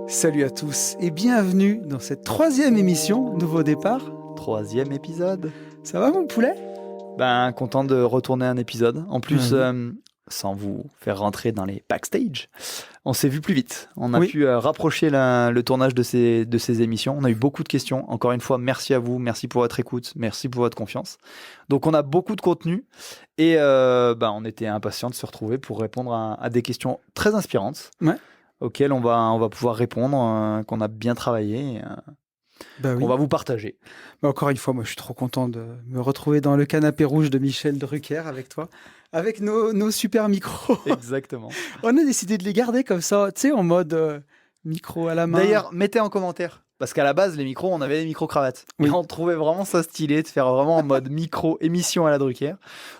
Salut à tous et bienvenue dans cette 3e émission Nouveau Départ. 3e épisode. Ça va mon poulet ? Ben, content de retourner un épisode. En plus, Oui. sans vous faire rentrer dans les backstage, on s'est vu plus vite. On a Oui. pu rapprocher le tournage de ces émissions. On a eu beaucoup de questions. Encore une fois, merci à vous. Merci pour votre écoute. Merci pour votre confiance. Donc, on a beaucoup de contenu et on était impatients de se retrouver pour répondre à des questions très inspirantes. Ouais. Auxquelles on va pouvoir répondre, qu'on a bien travaillé. Bah oui. On va vous partager. Bah encore une fois, moi je suis trop content de me retrouver dans le canapé rouge de Michel Drucker avec toi, avec nos super micros. Exactement. On a décidé de les garder comme ça, tu sais, en mode micro à la main. D'ailleurs, mettez en commentaire. Parce qu'à la base, les micros, on avait des micro-cravates. Oui. Et on trouvait vraiment ça stylé de faire vraiment en mode micro-émission à la Drucker.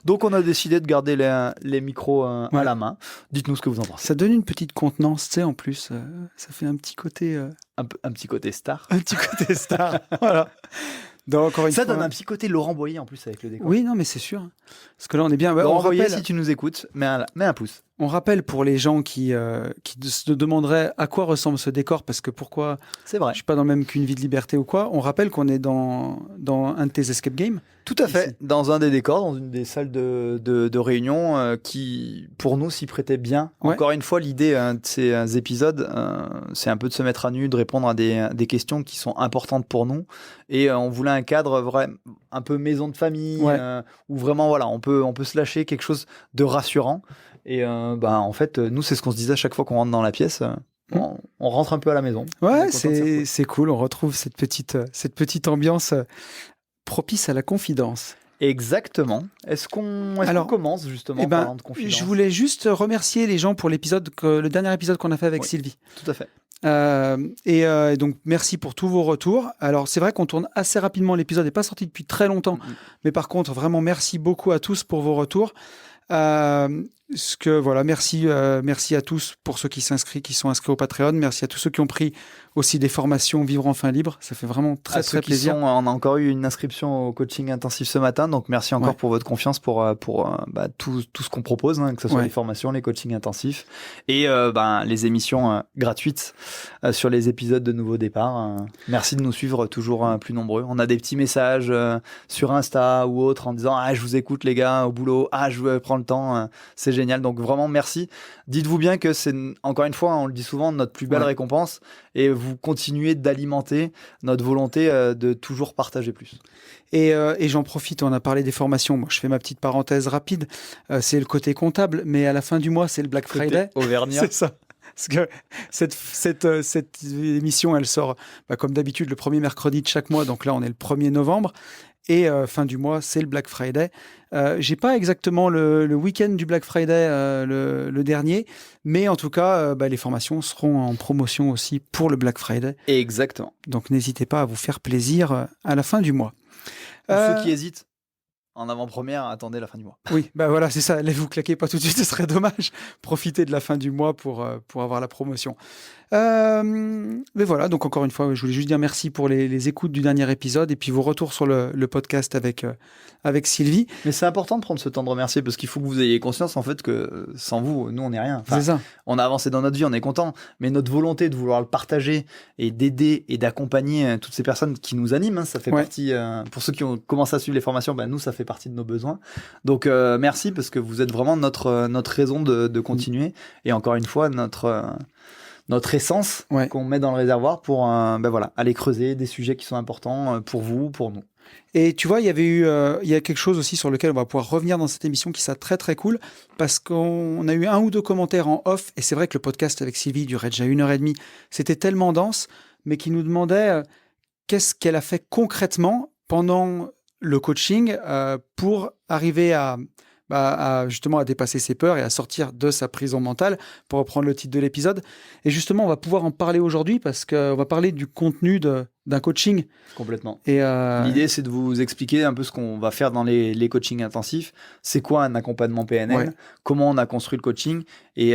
Donc, on a décidé de garder les micros à la main. Dites-nous ce que vous en pensez. Ça donne une petite contenance, tu sais, en plus. Ça fait un petit côté... Un petit côté star. Un petit côté star, voilà. Donc, encore une Ça fois, donne un petit côté Laurent Boyer en plus avec le décor. Oui, non, mais c'est sûr. Parce que là, on est bien... Laurent on Boyer, rappelle... si tu nous écoutes, mets un pouce. On rappelle pour les gens qui se demanderaient à quoi ressemble ce décor, parce que pourquoi C'est vrai. je suis pas dans le même qu'une vie de liberté ou quoi, on rappelle qu'on est dans un de tes escape games. Tout à fait, Ici. dans un des décors, dans une des salles de réunion qui, pour nous, s'y prêtait bien. Ouais. Encore une fois, l'idée de ces épisodes, c'est un peu de se mettre à nu, de répondre à des questions qui sont importantes pour nous. Et on voulait un cadre un peu maison de famille, où vraiment, voilà, on peut se lâcher quelque chose de rassurant. Et en fait, nous, c'est ce qu'on se disait à chaque fois qu'on rentre dans la pièce. On rentre un peu à la maison. Ouais, c'est cool. On retrouve cette petite ambiance propice à la confidence. Exactement. Est-ce qu'on commence justement parlant de confidence ? Je voulais juste remercier les gens pour le dernier épisode qu'on a fait avec Sylvie. Tout à fait. Et donc merci pour tous vos retours. Alors c'est vrai qu'on tourne assez rapidement, l'épisode n'est pas sorti depuis très longtemps, mais par contre vraiment merci beaucoup à tous pour vos retours. Merci à tous pour ceux qui sont inscrits au Patreon. Merci à tous ceux qui ont pris aussi des formations Vivre enfin libre. Ça fait vraiment très plaisir. On a encore eu une inscription au coaching intensif ce matin, donc merci encore pour votre confiance pour tout ce qu'on propose, que ce soit les formations, les coachings intensifs et les émissions gratuites sur les épisodes de Nouveau Départ. Merci de nous suivre toujours plus nombreux. On a des petits messages sur Insta ou autre en disant je vous écoute les gars au boulot, je prends le temps, c'est génial. Donc vraiment merci. Dites-vous bien que c'est encore une fois, on le dit souvent, notre plus belle récompense et vous continuez d'alimenter notre volonté de toujours partager plus. Et j'en profite, on a parlé des formations. Moi, je fais ma petite parenthèse rapide. C'est le côté comptable, mais à la fin du mois, c'est le Black Friday. Auvergnat. C'est ça. Parce que cette émission, elle sort comme d'habitude le premier mercredi de chaque mois. Donc là, on est le 1er novembre. Et fin du mois, c'est le Black Friday. J'ai pas exactement le week-end du Black Friday, le dernier, mais en tout cas, les formations seront en promotion aussi pour le Black Friday. Exactement. Donc n'hésitez pas à vous faire plaisir à la fin du mois. Pour ceux qui hésitent, en avant-première, attendez la fin du mois. Oui, voilà, c'est ça. Vous claquez pas tout de suite, ce serait dommage. Profitez de la fin du mois pour avoir la promotion. Mais voilà, donc encore une fois, je voulais juste dire merci pour les écoutes du dernier épisode et puis vos retours sur le podcast avec Sylvie. Mais c'est important de prendre ce temps de remercier parce qu'il faut que vous ayez conscience en fait que sans vous, nous on n'est rien. C'est ça. On a avancé dans notre vie, on est content, mais notre volonté de vouloir le partager et d'aider et d'accompagner toutes ces personnes qui nous animent, ça fait partie. Pour ceux qui ont commencé à suivre les formations, nous ça fait partie de nos besoins. Donc merci parce que vous êtes vraiment notre raison de continuer et encore une fois notre essence qu'on met dans le réservoir pour aller creuser des sujets qui sont importants pour vous, pour nous. Et tu vois, il y a quelque chose aussi sur lequel on va pouvoir revenir dans cette émission qui sera très très cool parce qu'on a eu 1 ou 2 commentaires en off et c'est vrai que le podcast avec Sylvie durait déjà 1h30. C'était tellement dense, mais qui nous demandait qu'est-ce qu'elle a fait concrètement pendant le coaching pour arriver à justement à dépasser ses peurs et à sortir de sa prison mentale, pour reprendre le titre de l'épisode. Et justement, on va pouvoir en parler aujourd'hui parce qu'on va parler du contenu d'un coaching. Complètement. Et l'idée, c'est de vous expliquer un peu ce qu'on va faire dans les coachings intensifs. C'est quoi un accompagnement PNL ? Comment on a construit le coaching ? Et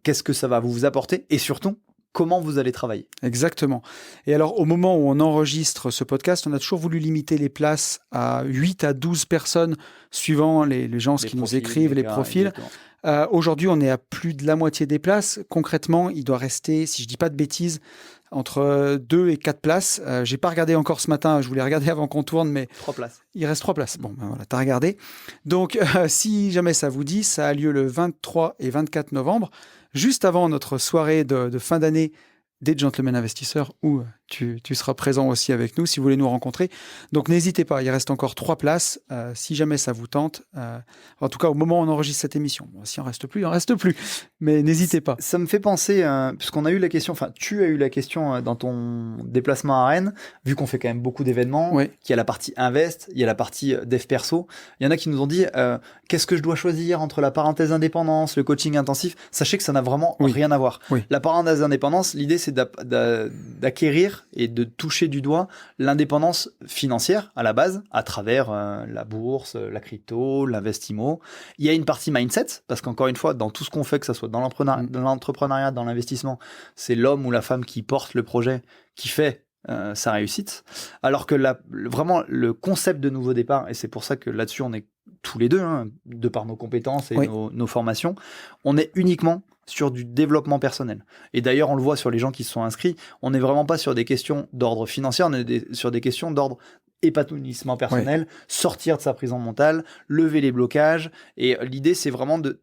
qu'est-ce que ça va vous apporter ? Et surtout, comment vous allez travailler. Exactement. Et alors, au moment où on enregistre ce podcast, on a toujours voulu limiter les places à 8 à 12 personnes, suivant les gens qui nous écrivent, les profils. Aujourd'hui, on est à plus de la moitié des places. Concrètement, il doit rester, si je ne dis pas de bêtises, entre 2 et 4 places. Je n'ai pas regardé encore ce matin, je voulais regarder avant qu'on tourne, mais 3 places. Il reste 3 places. Bon, ben voilà, tu as regardé. Donc, si jamais ça vous dit, ça a lieu le 23 et 24 novembre, juste avant notre soirée de fin d'année des Gentlemen Investisseurs, où tu seras présent aussi avec nous si vous voulez nous rencontrer. Donc n'hésitez pas, il reste encore 3 places si jamais ça vous tente. En tout cas, au moment où on enregistre cette émission. Bon, s'il en reste plus, il en reste plus. Mais n'hésitez pas. Ça me fait penser, puisqu'on a eu la question, enfin tu as eu la question dans ton déplacement à Rennes, vu qu'on fait quand même beaucoup d'événements, qu'il y a la partie Invest, il y a la partie Dev Perso. Il y en a qui nous ont dit, qu'est-ce que je dois choisir entre la parenthèse indépendance, le coaching intensif? Sachez que ça n'a vraiment rien à voir. La parenthèse indépendance, l'idée c'est d'acquérir et de toucher du doigt l'indépendance financière à la base, à travers la bourse, la crypto, l'investimo. Il y a une partie mindset, parce qu'encore une fois, dans tout ce qu'on fait, que ce soit dans l'entrepreneuriat, dans l'investissement, c'est l'homme ou la femme qui porte le projet, qui fait sa réussite. Alors que vraiment, le concept de nouveau départ, et c'est pour ça que là-dessus, on est tous les deux, de par nos compétences et nos formations, on est uniquement sur du développement personnel. Et d'ailleurs, on le voit sur les gens qui se sont inscrits, on n'est vraiment pas sur des questions d'ordre financier, on est sur des questions d'ordre épanouissement personnel, sortir de sa prison mentale, lever les blocages. Et l'idée, c'est vraiment de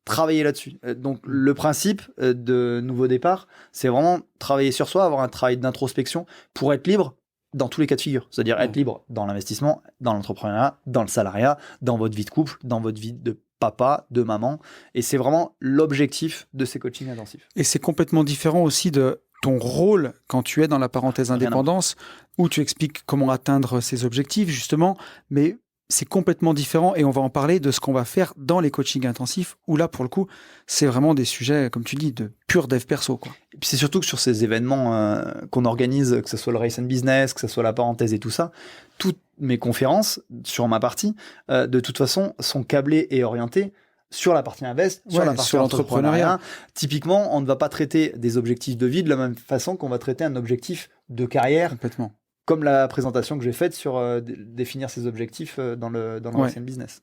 travailler là-dessus. Donc, le principe de Nouveau Départ, c'est vraiment travailler sur soi, avoir un travail d'introspection pour être libre dans tous les cas de figure. C'est-à-dire être libre dans l'investissement, dans l'entrepreneuriat, dans le salariat, dans votre vie de couple, dans votre vie de papa, de maman. Et c'est vraiment l'objectif de ces coachings intensifs. Et c'est complètement différent aussi de ton rôle quand tu es dans la parenthèse indépendance, où tu expliques comment atteindre ces objectifs, justement, mais c'est complètement différent et on va en parler de ce qu'on va faire dans les coachings intensifs, où là, pour le coup, c'est vraiment des sujets, comme tu dis, de pur dev perso, quoi. Et puis c'est surtout que sur ces événements qu'on organise, que ce soit le Race and Business, que ce soit la parenthèse et tout ça, toutes mes conférences sur ma partie, de toute façon, sont câblées et orientées sur la partie invest, sur la partie entrepreneuriat. Typiquement, on ne va pas traiter des objectifs de vie de la même façon qu'on va traiter un objectif de carrière. Complètement. Comme la présentation que j'ai faite sur définir ses objectifs dans le Race and Business.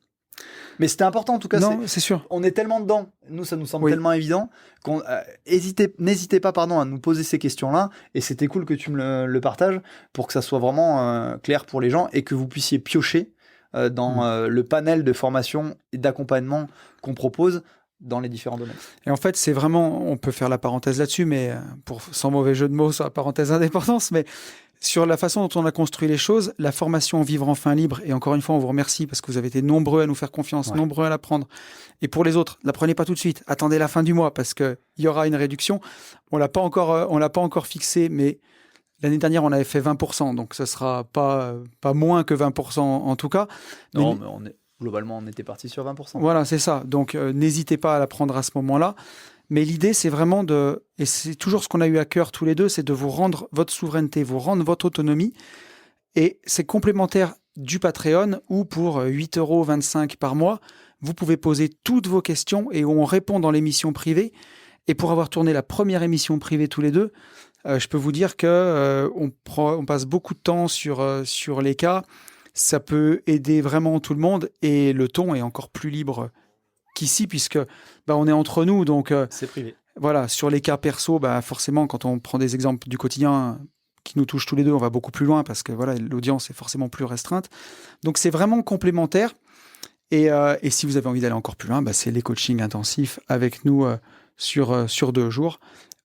Mais c'était important en tout cas. Non, c'est sûr. On est tellement dedans, nous ça nous semble tellement évident qu'on n'hésitez pas à nous poser ces questions-là. Et c'était cool que tu me le partages pour que ça soit vraiment clair pour les gens et que vous puissiez piocher dans le panel de formation et d'accompagnement qu'on propose dans les différents domaines. Et en fait, c'est vraiment, on peut faire la parenthèse là-dessus, mais sans mauvais jeu de mots sur la parenthèse indépendance, mais sur la façon dont on a construit les choses, la formation Vivre enfin libre, et encore une fois, on vous remercie parce que vous avez été nombreux à nous faire confiance, nombreux à l'apprendre. Et pour les autres, la prenez pas tout de suite, attendez la fin du mois parce qu'il y aura une réduction. On l'a pas encore fixé, mais l'année dernière, on avait fait 20%, donc ce sera pas moins que 20% en tout cas. Non, mais globalement, on était parti sur 20%. Voilà, c'est ça. Donc, n'hésitez pas à la prendre à ce moment-là. Mais l'idée, c'est vraiment et c'est toujours ce qu'on a eu à cœur tous les deux, c'est de vous rendre votre souveraineté, vous rendre votre autonomie. Et c'est complémentaire du Patreon où pour 8,25 € par mois, vous pouvez poser toutes vos questions et où on répond dans l'émission privée. Et pour avoir tourné la première émission privée tous les deux, je peux vous dire que on passe beaucoup de temps sur les cas. Ça peut aider vraiment tout le monde et le ton est encore plus libre qu'ici puisque on est entre nous, donc c'est privé. Voilà, sur les cas perso, forcément quand on prend des exemples du quotidien qui nous touchent tous les deux, on va beaucoup plus loin parce que voilà, l'audience est forcément plus restreinte. Donc c'est vraiment complémentaire et si vous avez envie d'aller encore plus loin, c'est les coachings intensifs avec nous sur 2 jours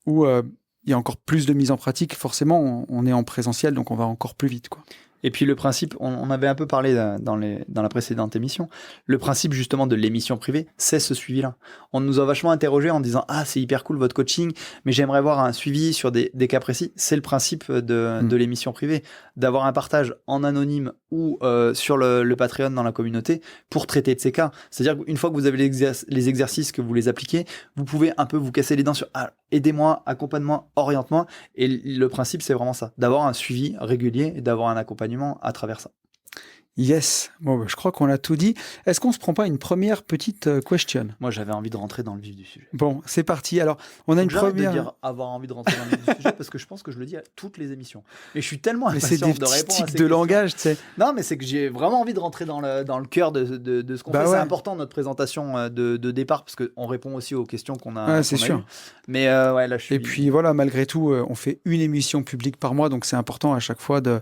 où il y a encore plus de mise en pratique. Forcément, on est en présentiel, donc on va encore plus vite, quoi. Et puis le principe, on avait un peu parlé dans la précédente émission, le principe justement de l'émission privée, c'est ce suivi-là. On nous a vachement interrogé en disant « Ah, c'est hyper cool votre coaching, mais j'aimerais voir un suivi sur des cas précis. » C'est le principe de l'émission privée, d'avoir un partage en anonyme ou sur le Patreon dans la communauté pour traiter de ces cas. C'est-à-dire qu'une fois que vous avez les exercices, que vous les appliquez, vous pouvez un peu vous casser les dents sur « Ah, aidez-moi, accompagne-moi, oriente-moi. » Et le principe, c'est vraiment ça, d'avoir un suivi régulier et d'avoir un accompagnement à travers ça. Yes. Bon, je crois qu'on a tout dit. Est-ce qu'on se prend pas une première petite question? Moi, j'avais envie de rentrer dans le vif du sujet. Bon, c'est parti. Alors, on a une première. De dire avoir envie de rentrer dans le vif du sujet parce que je pense que je le dis à toutes les émissions. Et je suis tellement impatient de répondre à ces questions. langage, tu sais. Non, mais c'est que j'ai vraiment envie de rentrer dans le cœur de ce qu'on fait. Ouais. C'est important notre présentation de départ parce qu'on répond aussi aux questions qu'on a. Ouais, c'est sûr. Eues. Mais ouais, là, je suis. Et puis voilà, malgré tout, on fait une émission publique par mois, donc c'est important à chaque fois de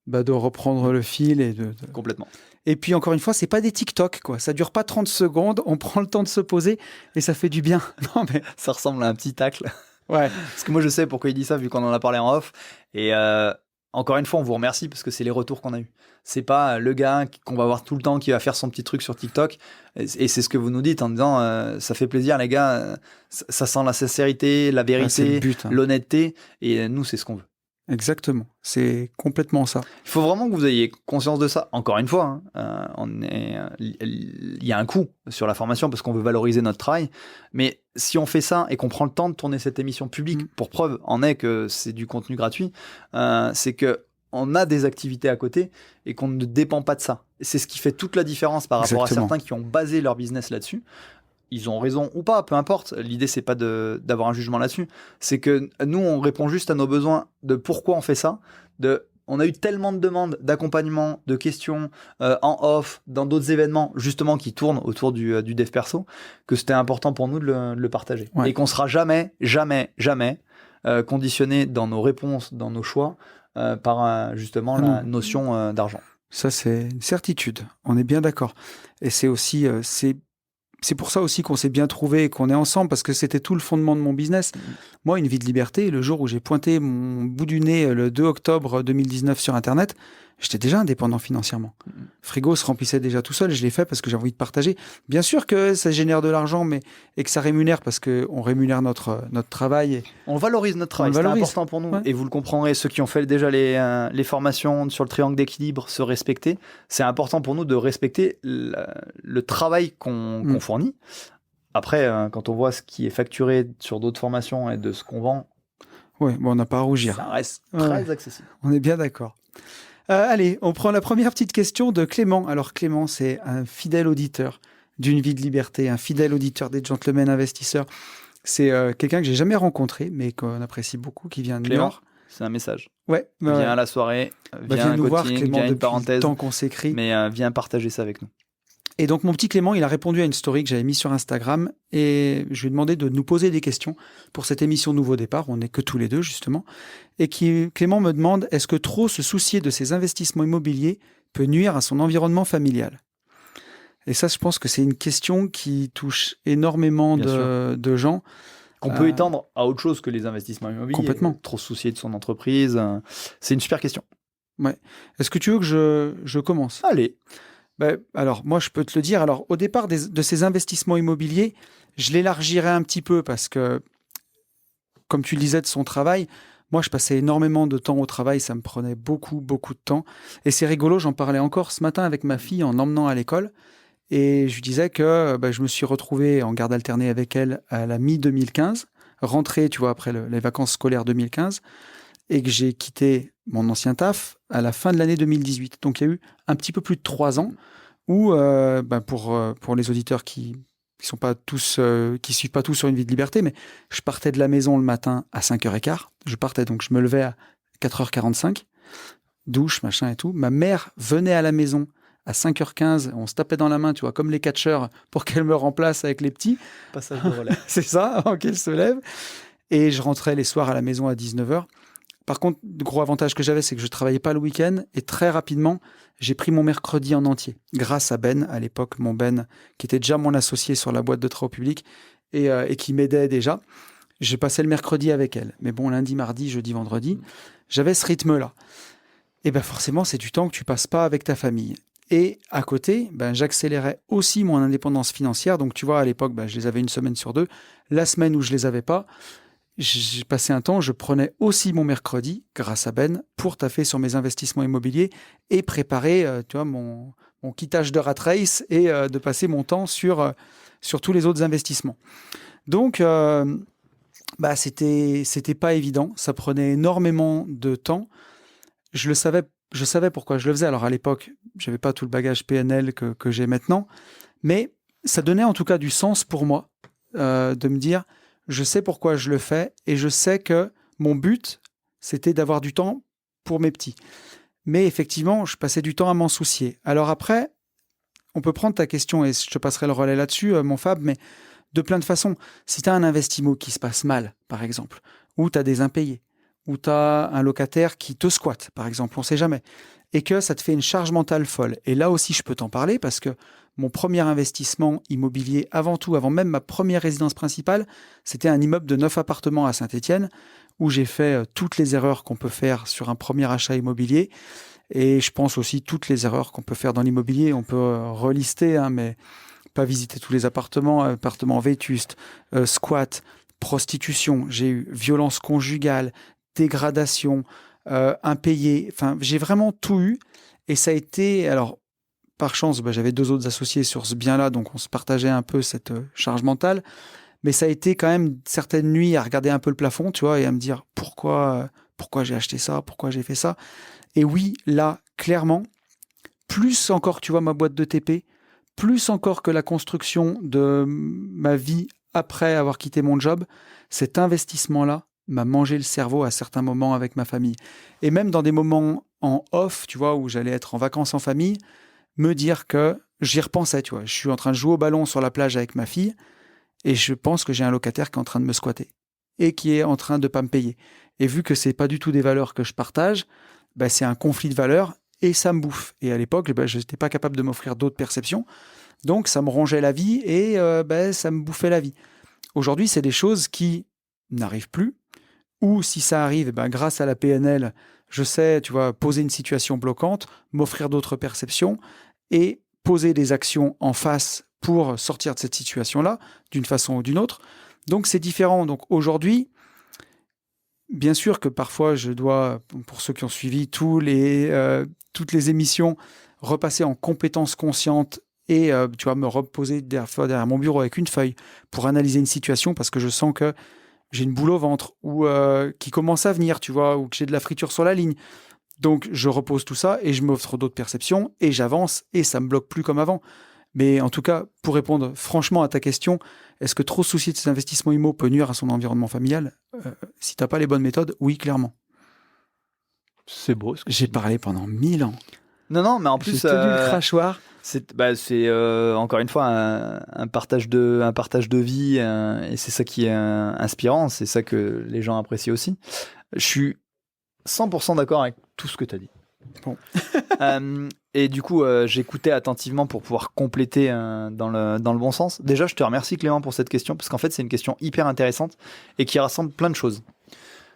reprendre le fil et Complètement. Et puis encore une fois, c'est pas des TikTok, quoi. Ça dure pas 30 secondes, on prend le temps de se poser et ça fait du bien. Non, mais ça ressemble à un petit tacle. Ouais. Parce que moi, je sais pourquoi il dit ça, vu qu'on en a parlé en off. Et encore une fois, on vous remercie parce que c'est les retours qu'on a eus. C'est pas le gars qu'on va voir tout le temps qui va faire son petit truc sur TikTok. Et c'est ce que vous nous dites en disant ça fait plaisir, les gars. Ça sent la sincérité, la vérité, l'honnêteté. Et nous, c'est ce qu'on veut. Exactement, c'est complètement ça. Il faut vraiment que vous ayez conscience de ça. Encore une fois, il y a un coût sur la formation parce qu'on veut valoriser notre travail. Mais si on fait ça et qu'on prend le temps de tourner cette émission publique, pour preuve en est que c'est du contenu gratuit, c'est que on a des activités à côté et qu'on ne dépend pas de ça. C'est ce qui fait toute la différence par rapport à certains qui ont basé leur business là-dessus. Ils ont raison ou pas, peu importe. L'idée, c'est pas d'avoir un jugement là-dessus. C'est que nous, on répond juste à nos besoins de pourquoi on fait ça. On a eu tellement de demandes d'accompagnement, de questions en off, dans d'autres événements, justement, qui tournent autour du dev perso, que c'était important pour nous de le partager. Ouais. Et qu'on sera jamais conditionné dans nos réponses, dans nos choix, par justement la notion d'argent. Ça, c'est une certitude. On est bien d'accord. Et c'est aussi... C'est pour ça aussi qu'on s'est bien trouvé et qu'on est ensemble, parce que c'était tout le fondement de mon business. Moi, Une vie de liberté, le jour où j'ai pointé mon bout du nez le 2 octobre 2019 sur Internet, j'étais déjà indépendant financièrement. Frigo se remplissait déjà tout seul, et je l'ai fait parce que j'ai envie de partager. Bien sûr que ça génère de l'argent, et que ça rémunère, parce qu'on rémunère notre travail. On valorise notre travail, c'est important pour nous. Ouais. Et vous le comprendrez, ceux qui ont fait déjà les formations sur le triangle d'équilibre, se respecter, c'est important pour nous de respecter le travail qu'on fournit. Après, quand on voit ce qui est facturé sur d'autres formations et de ce qu'on vend, on n'a pas à rougir. Ça reste très accessible. On est bien d'accord. Allez, on prend la première petite question de Clément. Alors Clément, c'est un fidèle auditeur d'Une vie de liberté, un fidèle auditeur des Gentlemen Investisseurs. C'est quelqu'un que j'ai jamais rencontré, mais qu'on apprécie beaucoup, qui vient de New York. C'est un message. Ouais. Viens à la soirée, viens nous voir, Clément, viens une parenthèse. Tant qu'on s'écrit. Mais viens partager ça avec nous. Et donc, mon petit Clément, il a répondu à une story que j'avais mise sur Instagram et je lui ai demandé de nous poser des questions pour cette émission Nouveau Départ. On n'est que tous les deux, justement. Et Clément me demande, est-ce que trop se soucier de ses investissements immobiliers peut nuire à son environnement familial? Et ça, je pense que c'est une question qui touche énormément de gens. Qu'on peut étendre à autre chose que les investissements immobiliers. Complètement. Trop se soucier de son entreprise. C'est une super question. Ouais. Est-ce que tu veux que je commence? Allez. Alors, moi, je peux te le dire. Alors, au départ de ces investissements immobiliers, je l'élargirais un petit peu parce que, comme tu le disais de son travail, moi, je passais énormément de temps au travail. Ça me prenait beaucoup, beaucoup de temps. Et c'est rigolo, j'en parlais encore ce matin avec ma fille en l'emmenant à l'école. Et je lui disais que je me suis retrouvé en garde alternée avec elle à la mi-2015, rentré, tu vois, après les vacances scolaires 2015, et que j'ai quitté mon ancien taf à la fin de l'année 2018. Donc, il y a eu un petit peu plus de 3 ans où, pour les auditeurs qui sont pas tous, qui suivent pas tous sur Une vie de liberté, mais je partais de la maison le matin à 5h15. Je partais, donc je me levais à 4h45, douche, machin et tout. Ma mère venait à la maison à 5h15, on se tapait dans la main, tu vois, comme les catcheurs, pour qu'elle me remplace avec les petits. Passage de relais. C'est ça, avant qu'elle se lève. Et je rentrais les soirs à la maison à 19h. Par contre, le gros avantage que j'avais, c'est que je ne travaillais pas le week-end. Et très rapidement, j'ai pris mon mercredi en entier. Grâce à Ben, à l'époque, mon Ben, qui était déjà mon associé sur la boîte de travaux publics et qui m'aidait déjà. J'ai passé le mercredi avec elle. Mais bon, lundi, mardi, jeudi, vendredi, j'avais ce rythme-là. Et forcément, c'est du temps que tu passes pas avec ta famille. Et à côté, j'accélérais aussi mon indépendance financière. Donc, tu vois, à l'époque, je les avais une semaine sur 2. La semaine où je les avais pas, j'ai passé un temps, je prenais aussi mon mercredi, grâce à Ben, pour taffer sur mes investissements immobiliers et préparer tu vois, mon quittage de rat race et de passer mon temps sur tous les autres investissements. Donc, c'était pas évident. Ça prenait énormément de temps. Je le savais je savais pourquoi je le faisais. Alors à l'époque, j'avais pas tout le bagage PNL que j'ai maintenant, mais ça donnait en tout cas du sens pour moi de me dire, je sais pourquoi je le fais et je sais que mon but, c'était d'avoir du temps pour mes petits. Mais effectivement, je passais du temps à m'en soucier. Alors après, on peut prendre ta question et je te passerai le relais là-dessus, mon Fab, mais de plein de façons. Si tu as un investissement qui se passe mal, par exemple, ou tu as des impayés, ou tu as un locataire qui te squatte, par exemple, on ne sait jamais, et que ça te fait une charge mentale folle. Et là aussi, je peux t'en parler parce que mon premier investissement immobilier, avant tout, avant même ma première résidence principale, c'était un immeuble de 9 appartements à Saint-Étienne, où j'ai fait toutes les erreurs qu'on peut faire sur un premier achat immobilier. Et je pense aussi toutes les erreurs qu'on peut faire dans l'immobilier. On peut relister, hein, mais pas visiter tous les appartements vétustes, squat, prostitution. J'ai eu violence conjugale, dégradation, impayé. Enfin, j'ai vraiment tout eu. Et ça a été, alors, par chance, j'avais 2 autres associés sur ce bien-là, donc on se partageait un peu cette charge mentale. Mais ça a été quand même certaines nuits à regarder un peu le plafond, tu vois, et à me dire pourquoi j'ai acheté ça, pourquoi j'ai fait ça. Et oui, là, clairement, plus encore, tu vois, ma boîte de TP, plus encore que la construction de ma vie après avoir quitté mon job, cet investissement-là m'a mangé le cerveau à certains moments avec ma famille. Et même dans des moments en off, tu vois, où j'allais être en vacances en famille, me dire que j'y repensais, tu vois. Je suis en train de jouer au ballon sur la plage avec ma fille et je pense que j'ai un locataire qui est en train de me squatter et qui est en train de pas me payer. Et vu que c'est pas du tout des valeurs que je partage, c'est un conflit de valeurs et ça me bouffe. Et à l'époque, je n'étais pas capable de m'offrir d'autres perceptions. Donc, ça me rongeait la vie et ça me bouffait la vie. Aujourd'hui, c'est des choses qui n'arrivent plus. Ou si ça arrive, grâce à la PNL, je sais, tu vois, poser une situation bloquante, m'offrir d'autres perceptions et poser des actions en face pour sortir de cette situation-là, d'une façon ou d'une autre. Donc, c'est différent. Donc, aujourd'hui, bien sûr que parfois, je dois, pour ceux qui ont suivi toutes les émissions, repasser en compétences conscientes et tu vois, me reposer derrière mon bureau avec une feuille pour analyser une situation parce que je sens que j'ai une boule au ventre ou qui commence à venir, tu vois, ou que j'ai de la friture sur la ligne. Donc, je repose tout ça et je m'offre d'autres perceptions et j'avance et ça me bloque plus comme avant. Mais en tout cas, pour répondre franchement à ta question, est-ce que trop se soucier de ses investissements immo peut nuire à son environnement familial ? Si tu n'as pas les bonnes méthodes, oui, clairement. C'est beau. J'ai parlé pendant 1000 ans. Non, mais en plus... J'ai tenu le crachoir. C'est encore une fois un partage de vie et c'est ça qui est inspirant, c'est ça que les gens apprécient aussi. Je suis 100% d'accord avec tout ce que tu as dit. Bon. Et du coup, j'écoutais attentivement pour pouvoir compléter dans le bon sens. Déjà, je te remercie Clément pour cette question parce qu'en fait, c'est une question hyper intéressante et qui rassemble plein de choses.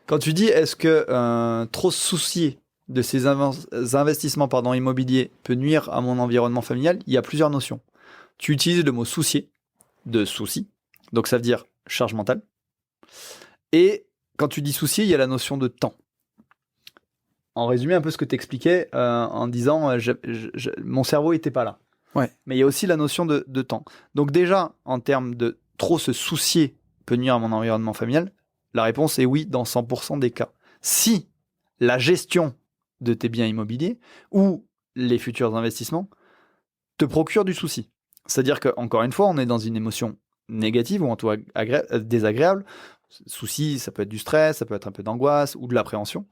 Quand tu dis est-ce que trop se soucier de ces investissements immobiliers peut nuire à mon environnement familial, il y a plusieurs notions. Tu utilises le mot soucier, de souci, donc ça veut dire charge mentale. Et quand tu dis soucier, il y a la notion de temps. En résumé, un peu ce que tu expliquais en disant mon cerveau n'était pas là. Ouais. Mais il y a aussi la notion de temps. Donc déjà, en termes de trop se soucier peut nuire à mon environnement familial, la réponse est oui dans 100% des cas. Si la gestion de tes biens immobiliers ou les futurs investissements te procurent du souci. C'est-à-dire qu'encore une fois, on est dans une émotion négative ou en tout cas désagréable. Souci, ça peut être du stress, ça peut être un peu d'angoisse ou de l'appréhension.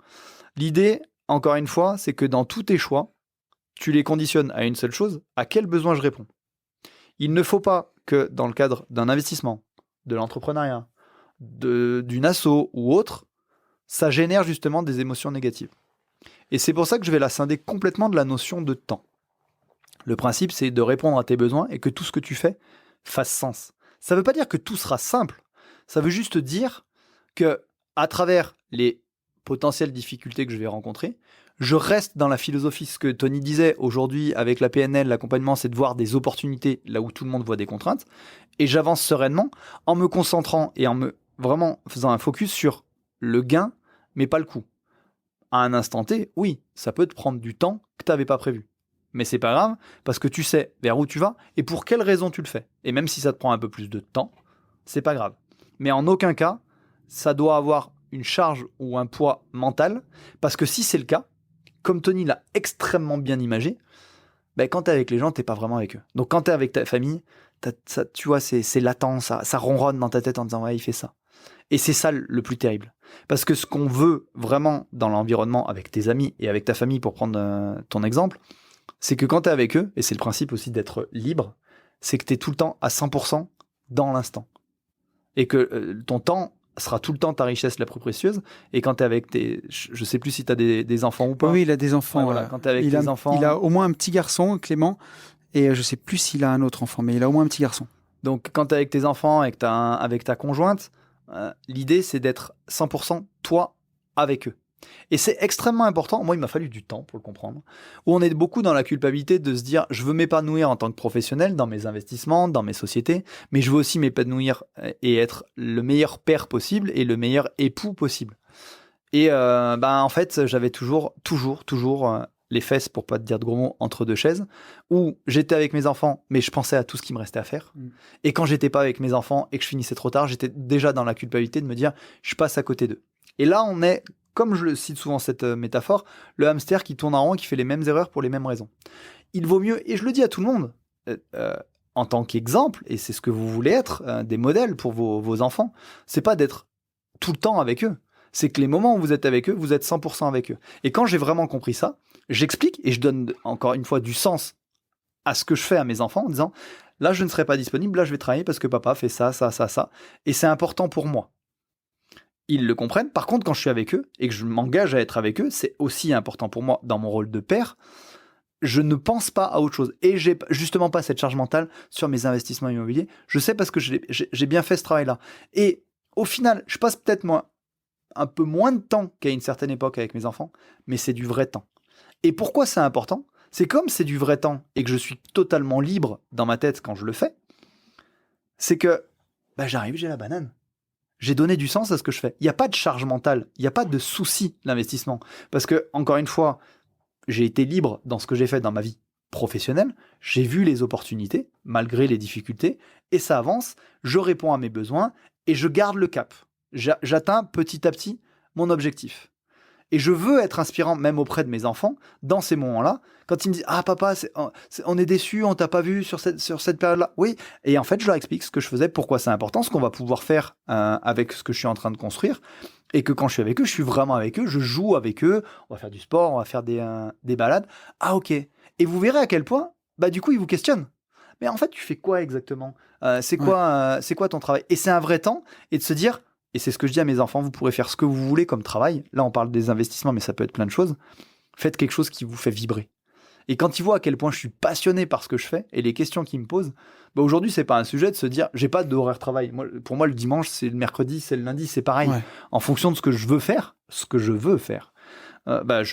L'idée, encore une fois, c'est que dans tous tes choix, tu les conditionnes à une seule chose, à quel besoin je réponds. Il ne faut pas que dans le cadre d'un investissement, de l'entrepreneuriat, d'une asso ou autre, ça génère justement des émotions négatives. Et c'est pour ça que je vais la scinder complètement de la notion de temps. Le principe, c'est de répondre à tes besoins et que tout ce que tu fais fasse sens. Ça ne veut pas dire que tout sera simple. Ça veut juste dire que, à travers les potentielles difficultés que je vais rencontrer, je reste dans la philosophie. Ce que Tony disait aujourd'hui avec la PNL, l'accompagnement, c'est de voir des opportunités là où tout le monde voit des contraintes. Et j'avance sereinement en me concentrant et en me vraiment faisant un focus sur le gain, mais pas le coût. À un instant T, oui, ça peut te prendre du temps que tu n'avais pas prévu. Mais c'est pas grave, parce que tu sais vers où tu vas et pour quelle raison tu le fais. Et même si ça te prend un peu plus de temps, c'est pas grave. Mais en aucun cas, ça doit avoir une charge ou un poids mental, parce que si c'est le cas, comme Tony l'a extrêmement bien imagé, quand tu es avec les gens, tu n'es pas vraiment avec eux. Donc quand tu es avec ta famille, tu vois, c'est latent, ça ronronne dans ta tête en disant « ouais, il fait ça ». Et c'est ça le plus terrible. Parce que ce qu'on veut vraiment dans l'environnement avec tes amis et avec ta famille, pour prendre ton exemple, c'est que quand tu es avec eux, et c'est le principe aussi d'être libre, c'est que tu es tout le temps à 100% dans l'instant. Et que ton temps sera tout le temps ta richesse la plus précieuse. Et quand tu es avec je sais plus si tu as des enfants ou pas. Oui, il a des enfants. Ouais, voilà. Quand tu es avec tes enfants. Il a au moins un petit garçon, Clément, et je sais plus s'il a un autre enfant, mais il a au moins un petit garçon. Donc quand tu es avec tes enfants et que tu avec ta conjointe, l'idée c'est d'être 100% toi avec eux. Et c'est extrêmement important. Moi, il m'a fallu du temps pour le comprendre. Où on est beaucoup dans la culpabilité de se dire, je veux m'épanouir en tant que professionnel dans mes investissements, dans mes sociétés, mais je veux aussi m'épanouir et être le meilleur père possible et le meilleur époux possible. Et en fait, j'avais toujours les fesses, pour pas te dire de gros mots, entre deux chaises, où j'étais avec mes enfants, mais je pensais à tout ce qui me restait à faire. Et quand j'étais pas avec mes enfants et que je finissais trop tard, j'étais déjà dans la culpabilité de me dire, je passe à côté d'eux. Et là, on est, comme je le cite souvent cette métaphore, le hamster qui tourne en rond et qui fait les mêmes erreurs pour les mêmes raisons. Il vaut mieux, et je le dis à tout le monde, en tant qu'exemple, et c'est ce que vous voulez être, des modèles pour vos enfants, c'est pas d'être tout le temps avec eux. C'est que les moments où vous êtes avec eux, vous êtes 100% avec eux. Et quand j'ai vraiment compris ça, j'explique et je donne encore une fois du sens à ce que je fais à mes enfants en disant, là je ne serai pas disponible, là je vais travailler parce que papa fait ça, ça, ça, ça. Et c'est important pour moi. Ils le comprennent. Par contre, quand je suis avec eux et que je m'engage à être avec eux, c'est aussi important pour moi dans mon rôle de père. Je ne pense pas à autre chose. Et j'ai justement pas cette charge mentale sur mes investissements immobiliers. Je sais parce que j'ai bien fait ce travail-là. Et au final, je passe peut-être moi un peu moins de temps qu'à une certaine époque avec mes enfants, mais c'est du vrai temps. Et pourquoi c'est important ? C'est comme c'est du vrai temps et que je suis totalement libre dans ma tête quand je le fais, c'est que j'arrive, j'ai la banane. J'ai donné du sens à ce que je fais. Il n'y a pas de charge mentale, il n'y a pas de souci l'investissement. Parce que, encore une fois, j'ai été libre dans ce que j'ai fait dans ma vie professionnelle, j'ai vu les opportunités, malgré les difficultés, et ça avance, je réponds à mes besoins, et je garde le cap. J'atteins petit à petit mon objectif. Et je veux être inspirant même auprès de mes enfants dans ces moments-là. Quand ils me disent « Ah papa, on est déçus, on t'a pas vu sur cette période-là. » Oui, et en fait je leur explique ce que je faisais, pourquoi c'est important, ce qu'on va pouvoir faire avec ce que je suis en train de construire. Et que quand je suis avec eux, je suis vraiment avec eux, je joue avec eux, on va faire du sport, on va faire des balades. Ah ok. Et vous verrez à quel point, du coup ils vous questionnent. Mais en fait tu fais quoi exactement ? C'est quoi ton travail ? Et c'est un vrai temps, et de se dire... Et c'est ce que je dis à mes enfants, vous pourrez faire ce que vous voulez comme travail. Là, on parle des investissements, mais ça peut être plein de choses. Faites quelque chose qui vous fait vibrer. Et quand ils voient à quel point je suis passionné par ce que je fais et les questions qu'ils me posent, aujourd'hui, c'est pas un sujet de se dire, j'ai pas d'horaire travail. Pour moi, le dimanche, c'est le mercredi, c'est le lundi, c'est pareil. Ouais. En fonction de ce que je veux faire, je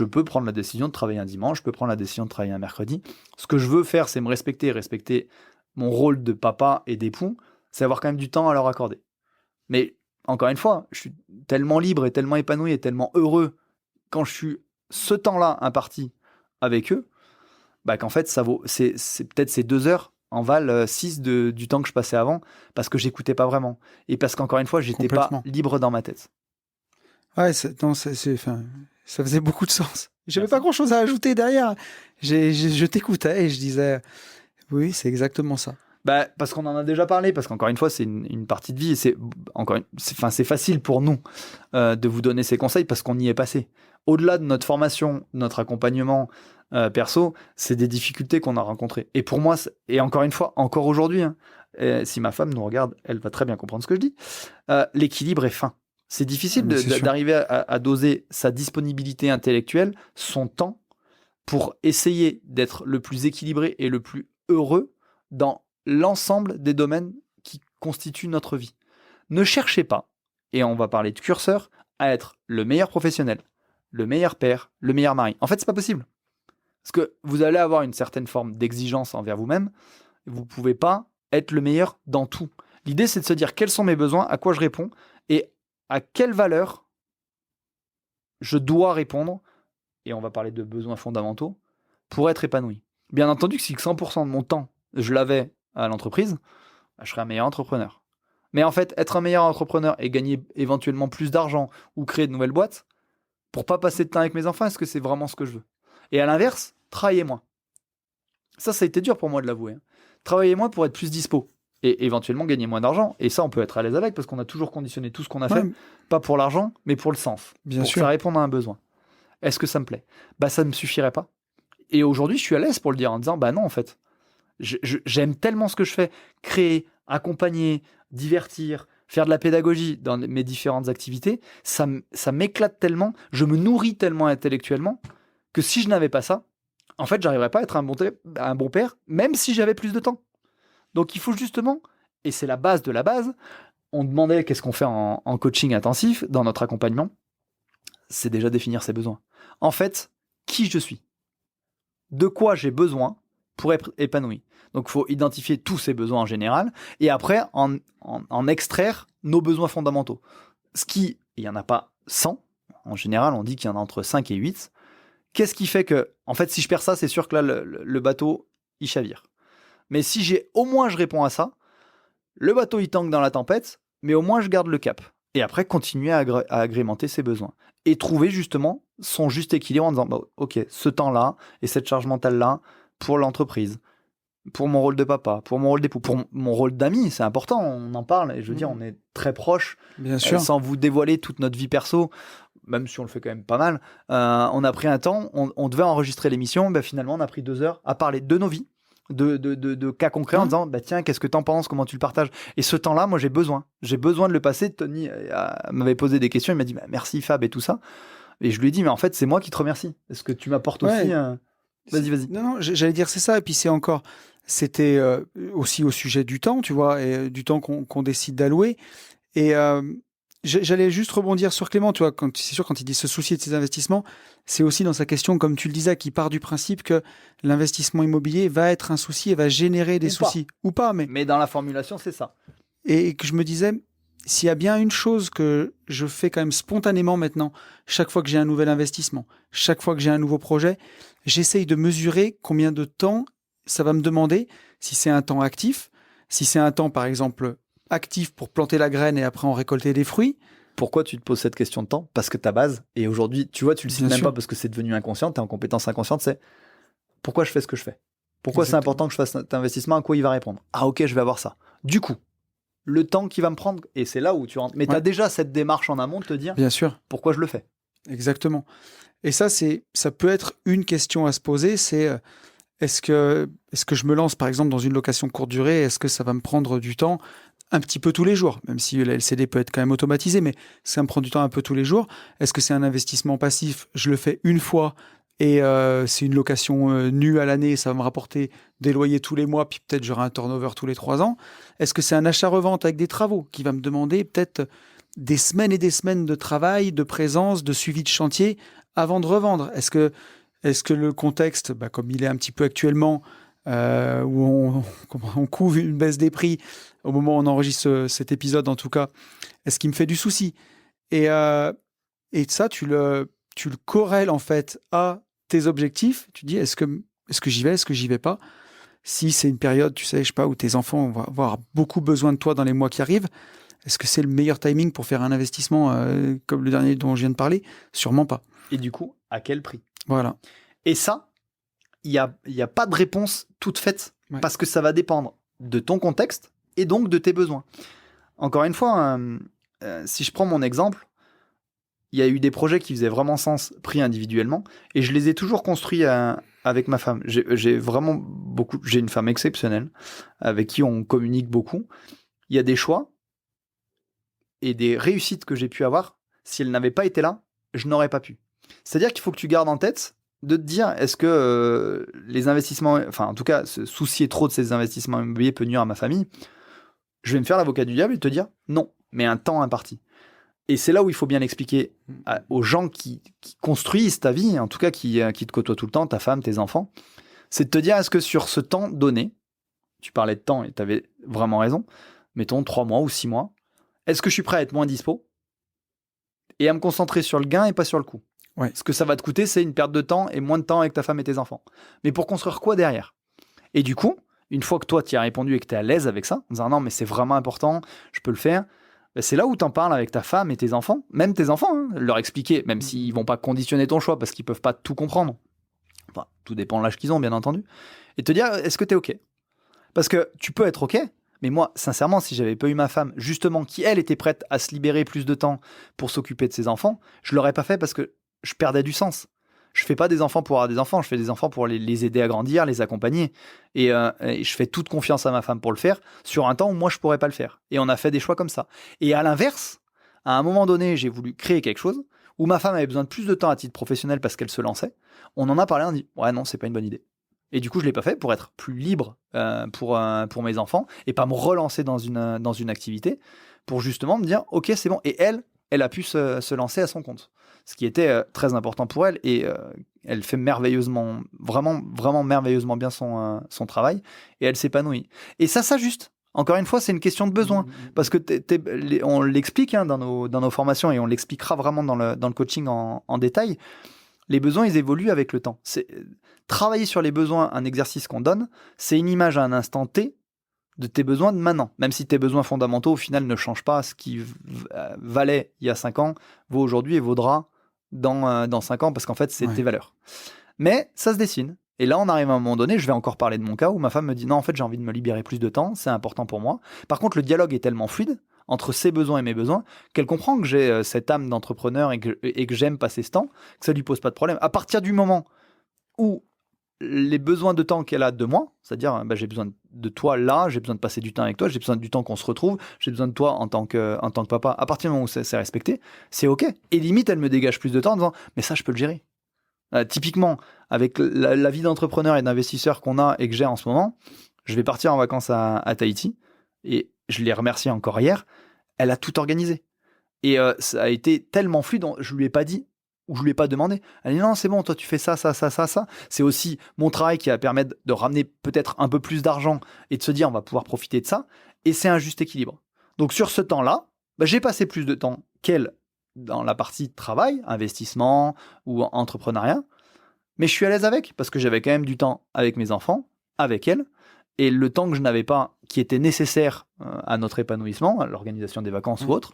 peux prendre la décision de travailler un dimanche, je peux prendre la décision de travailler un mercredi. Ce que je veux faire, c'est me respecter mon rôle de papa et d'époux, c'est avoir quand même du temps à leur accorder. Mais encore une fois, je suis tellement libre et tellement épanoui et tellement heureux quand je suis ce temps-là imparti avec eux, qu'en fait, c'est peut-être ces 2 heures en valent 6 du temps que je passais avant parce que j'écoutais pas vraiment. Et parce qu'encore une fois, j'étais pas libre dans ma tête. Ouais, ça faisait beaucoup de sens. J'avais pas grand-chose à ajouter derrière. Je t'écoutais et je disais, oui, c'est exactement ça. Parce qu'on en a déjà parlé, parce qu'encore une fois, c'est une partie de vie, et c'est facile pour nous de vous donner ces conseils parce qu'on y est passé. Au-delà de notre formation, notre accompagnement perso, c'est des difficultés qu'on a rencontrées. Et pour moi, et encore une fois, encore aujourd'hui, si ma femme nous regarde, elle va très bien comprendre ce que je dis, l'équilibre est fin. C'est difficile d'arriver à doser sa disponibilité intellectuelle, son temps, pour essayer d'être le plus équilibré et le plus heureux dans l'ensemble des domaines qui constituent notre vie. Ne cherchez pas, et on va parler de curseur, à être le meilleur professionnel, le meilleur père, le meilleur mari. En fait, c'est pas possible. Parce que vous allez avoir une certaine forme d'exigence envers vous-même, vous ne pouvez pas être le meilleur dans tout. L'idée, c'est de se dire quels sont mes besoins, à quoi je réponds, et à quelle valeur je dois répondre, et on va parler de besoins fondamentaux, pour être épanoui. Bien entendu que si 100% de mon temps, je l'avais à l'entreprise, je serais un meilleur entrepreneur. Mais en fait, être un meilleur entrepreneur et gagner éventuellement plus d'argent ou créer de nouvelles boîtes, pour pas passer de temps avec mes enfants, est-ce que c'est vraiment ce que je veux ? Et à l'inverse, travaillez moins. Ça a été dur pour moi de l'avouer. Travaillez moins pour être plus dispo. Et éventuellement gagner moins d'argent. Et ça, on peut être à l'aise avec parce qu'on a toujours conditionné tout ce qu'on a fait, pas pour l'argent, mais pour le sens. Bien pour sûr. que ça réponde à un besoin. Est-ce que ça me plaît ? Ça ne me suffirait pas. Et aujourd'hui, je suis à l'aise pour le dire en disant, non, en fait, j'aime tellement ce que je fais. Créer, accompagner, divertir, faire de la pédagogie dans mes différentes activités, ça m'éclate tellement, je me nourris tellement intellectuellement que si je n'avais pas ça, en fait, j'arriverais pas à être un bon père, même si j'avais plus de temps. Donc, il faut justement, et c'est la base de la base, on demandait qu'est-ce qu'on fait en coaching intensif, dans notre accompagnement, c'est déjà définir ses besoins. En fait, qui je suis ? De quoi j'ai besoin pour être épanoui ? Donc, il faut identifier tous ces besoins en général, et après, en extraire nos besoins fondamentaux. Il n'y en a pas 100, en général, on dit qu'il y en a entre 5 et 8. Qu'est-ce qui fait que, en fait, si je perds ça, c'est sûr que là, le bateau, il chavire. Mais si au moins je réponds à ça, le bateau il tangue dans la tempête, mais au moins je garde le cap. Et après, continuer à agrémenter ses besoins. Et trouver justement son juste équilibre en disant, ok, ce temps-là et cette charge mentale-là pour l'entreprise, pour mon rôle de papa, pour mon rôle d'époux, pour mon rôle d'ami, c'est important, on en parle. Et je veux dire, on est très proches, bien sûr. Sans vous dévoiler toute notre vie perso, même si on le fait quand même pas mal. On a pris un temps, on devait enregistrer l'émission, finalement on a pris 2 heures à parler de nos vies, de cas concrets en disant tiens, qu'est-ce que t'en penses, comment tu le partages. Et ce temps-là, moi j'ai besoin de le passer. Tony m'avait posé des questions, il m'a dit merci Fab et tout ça, et je lui ai dit mais en fait c'est moi qui te remercie, est-ce que tu m'apportes aussi vas-y. Non, j'allais dire c'est ça, et puis c'était aussi au sujet du temps, tu vois, et du temps qu'on décide d'allouer. Et j'allais juste rebondir sur Clément, tu vois, c'est sûr, quand il dit se soucier de ses investissements, c'est aussi dans sa question, comme tu le disais, qui part du principe que l'investissement immobilier va être un souci et va générer des soucis. Ou pas, mais dans la formulation, c'est ça. Et que je me disais, s'il y a bien une chose que je fais quand même spontanément maintenant, chaque fois que j'ai un nouvel investissement, chaque fois que j'ai un nouveau projet, j'essaye de mesurer combien de temps ça va me demander, si c'est un temps actif, si c'est un temps, par exemple, actif pour planter la graine et après en récolter des fruits. Pourquoi tu te poses cette question de temps ? Parce que ta base, et aujourd'hui, tu vois, tu le cites même pas parce que c'est devenu inconscient, tu es en compétence inconsciente, c'est pourquoi je fais ce que je fais ? Pourquoi c'est important que je fasse cet investissement ? À quoi il va répondre ? Ah ok, je vais avoir ça. Du coup, le temps qu'il va me prendre, et c'est là où tu rentres. Mais tu as déjà cette démarche en amont de te dire, bien sûr, pourquoi je le fais ? Exactement. Et ça peut être une question à se poser, c'est est-ce que je me lance par exemple dans une location courte durée ? Est-ce que ça va me prendre du temps un petit peu tous les jours, même si la LCD peut être quand même automatisée, mais ça me prend du temps un peu tous les jours. Est-ce que c'est un investissement passif ? Je le fais une fois et c'est une location nue à l'année, ça va me rapporter des loyers tous les mois, puis peut-être j'aurai un turnover tous les 3 ans. Est-ce que c'est un achat-revente avec des travaux qui va me demander peut-être des semaines et des semaines de travail, de présence, de suivi de chantier avant de revendre ? Est-ce que le contexte, comme il est un petit peu actuellement, où on couvre une baisse des prix au moment où on enregistre cet épisode, en tout cas, est-ce qu'il me fait du souci ? Et ça, tu le corrèles en fait à tes objectifs. Tu dis, est-ce que j'y vais ? Est-ce que j'y vais pas ? Si c'est une période, tu sais, je sais pas, où tes enfants vont avoir beaucoup besoin de toi dans les mois qui arrivent, est-ce que c'est le meilleur timing pour faire un investissement comme le dernier dont je viens de parler ? Sûrement pas. Et du coup, à quel prix ? Voilà. Et ça, il y a pas de réponse toute faite, parce que ça va dépendre de ton contexte et donc de tes besoins. Encore une fois, si je prends mon exemple, il y a eu des projets qui faisaient vraiment sens pris individuellement, et je les ai toujours construits avec ma femme. J'ai une femme exceptionnelle avec qui on communique beaucoup. Il y a des choix et des réussites que j'ai pu avoir. Si elle n'avait pas été là, je n'aurais pas pu. C'est-à-dire qu'il faut que tu gardes en tête de te dire, est-ce que les investissements, enfin en tout cas, se soucier trop de ces investissements immobiliers peut nuire à ma famille ? Je vais me faire l'avocat du diable et te dire non, mais un temps imparti. Et c'est là où il faut bien l'expliquer aux gens qui construisent ta vie, en tout cas qui te côtoient tout le temps, ta femme, tes enfants, c'est de te dire, est-ce que sur ce temps donné, tu parlais de temps et tu avais vraiment raison, mettons 3 mois ou 6 mois, est-ce que je suis prêt à être moins dispo et à me concentrer sur le gain et pas sur le coût ? Ouais. Ce que ça va te coûter, c'est une perte de temps et moins de temps avec ta femme et tes enfants. Mais pour construire quoi derrière ? Et du coup, une fois que toi, tu y as répondu et que tu es à l'aise avec ça, en disant non, mais c'est vraiment important, je peux le faire, c'est là où tu en parles avec ta femme et tes enfants, même tes enfants, leur expliquer, même s'ils ne vont pas conditionner ton choix parce qu'ils ne peuvent pas tout comprendre. Enfin, tout dépend de l'âge qu'ils ont, bien entendu. Et te dire, est-ce que tu es OK? Parce que tu peux être OK, mais moi, sincèrement, si j'avais pas eu ma femme, justement, qui, elle, était prête à se libérer plus de temps pour s'occuper de ses enfants, je l'aurais pas fait parce que je perdais du sens. Je fais pas des enfants pour avoir des enfants, je fais des enfants pour les aider à grandir, les accompagner. Et je fais toute confiance à ma femme pour le faire, sur un temps où moi, je pourrais pas le faire. Et on a fait des choix comme ça. Et à l'inverse, à un moment donné, j'ai voulu créer quelque chose où ma femme avait besoin de plus de temps à titre professionnel parce qu'elle se lançait. On en a parlé, on dit, ouais, non, c'est pas une bonne idée. Et du coup, je l'ai pas fait pour être plus libre pour mes enfants et pas me relancer dans une activité pour justement me dire, ok, c'est bon. Et elle a pu se lancer à son compte, ce qui était très important pour elle. Et elle fait merveilleusement, vraiment, vraiment merveilleusement bien son travail et elle s'épanouit. Et ça juste. Encore une fois, c'est une question de besoin. Parce que on l'explique dans nos formations et on l'expliquera vraiment dans le coaching en détail. Les besoins, ils évoluent avec le temps. Travailler sur les besoins, un exercice qu'on donne, c'est une image à un instant T de tes besoins de maintenant. Même si tes besoins fondamentaux, au final, ne changent pas. Ce qui valait il y a 5 ans, vaut aujourd'hui et vaudra dans 5 ans, parce qu'en fait, c'est tes valeurs. Mais ça se dessine. Et là, on arrive à un moment donné, je vais encore parler de mon cas, où ma femme me dit, non, en fait, j'ai envie de me libérer plus de temps, c'est important pour moi. Par contre, le dialogue est tellement fluide entre ses besoins et mes besoins, qu'elle comprend que j'ai cette âme d'entrepreneur et que j'aime passer ce temps, que ça lui pose pas de problème. À partir du moment où les besoins de temps qu'elle a de moi, c'est-à-dire j'ai besoin de toi là, j'ai besoin de passer du temps avec toi, j'ai besoin du temps qu'on se retrouve, j'ai besoin de toi en tant que papa, à partir du moment où c'est respecté, c'est ok. Et limite, elle me dégage plus de temps en disant, mais ça, je peux le gérer. Typiquement, avec la vie d'entrepreneur et d'investisseur qu'on a et que j'ai en ce moment, je vais partir en vacances à Tahiti, et je l'ai remerciée encore hier, elle a tout organisé. Et ça a été tellement fluide, je lui ai pas dit, ou je lui ai pas demandé. Elle dit non, c'est bon, toi tu fais ça. C'est aussi mon travail qui va permettre de ramener peut-être un peu plus d'argent et de se dire on va pouvoir profiter de ça. Et c'est un juste équilibre. Donc sur ce temps-là, j'ai passé plus de temps qu'elle dans la partie travail, investissement ou entrepreneuriat. Mais je suis à l'aise avec, parce que j'avais quand même du temps avec mes enfants, avec elle. Et le temps que je n'avais pas, qui était nécessaire à notre épanouissement, à l'organisation des vacances ou autre,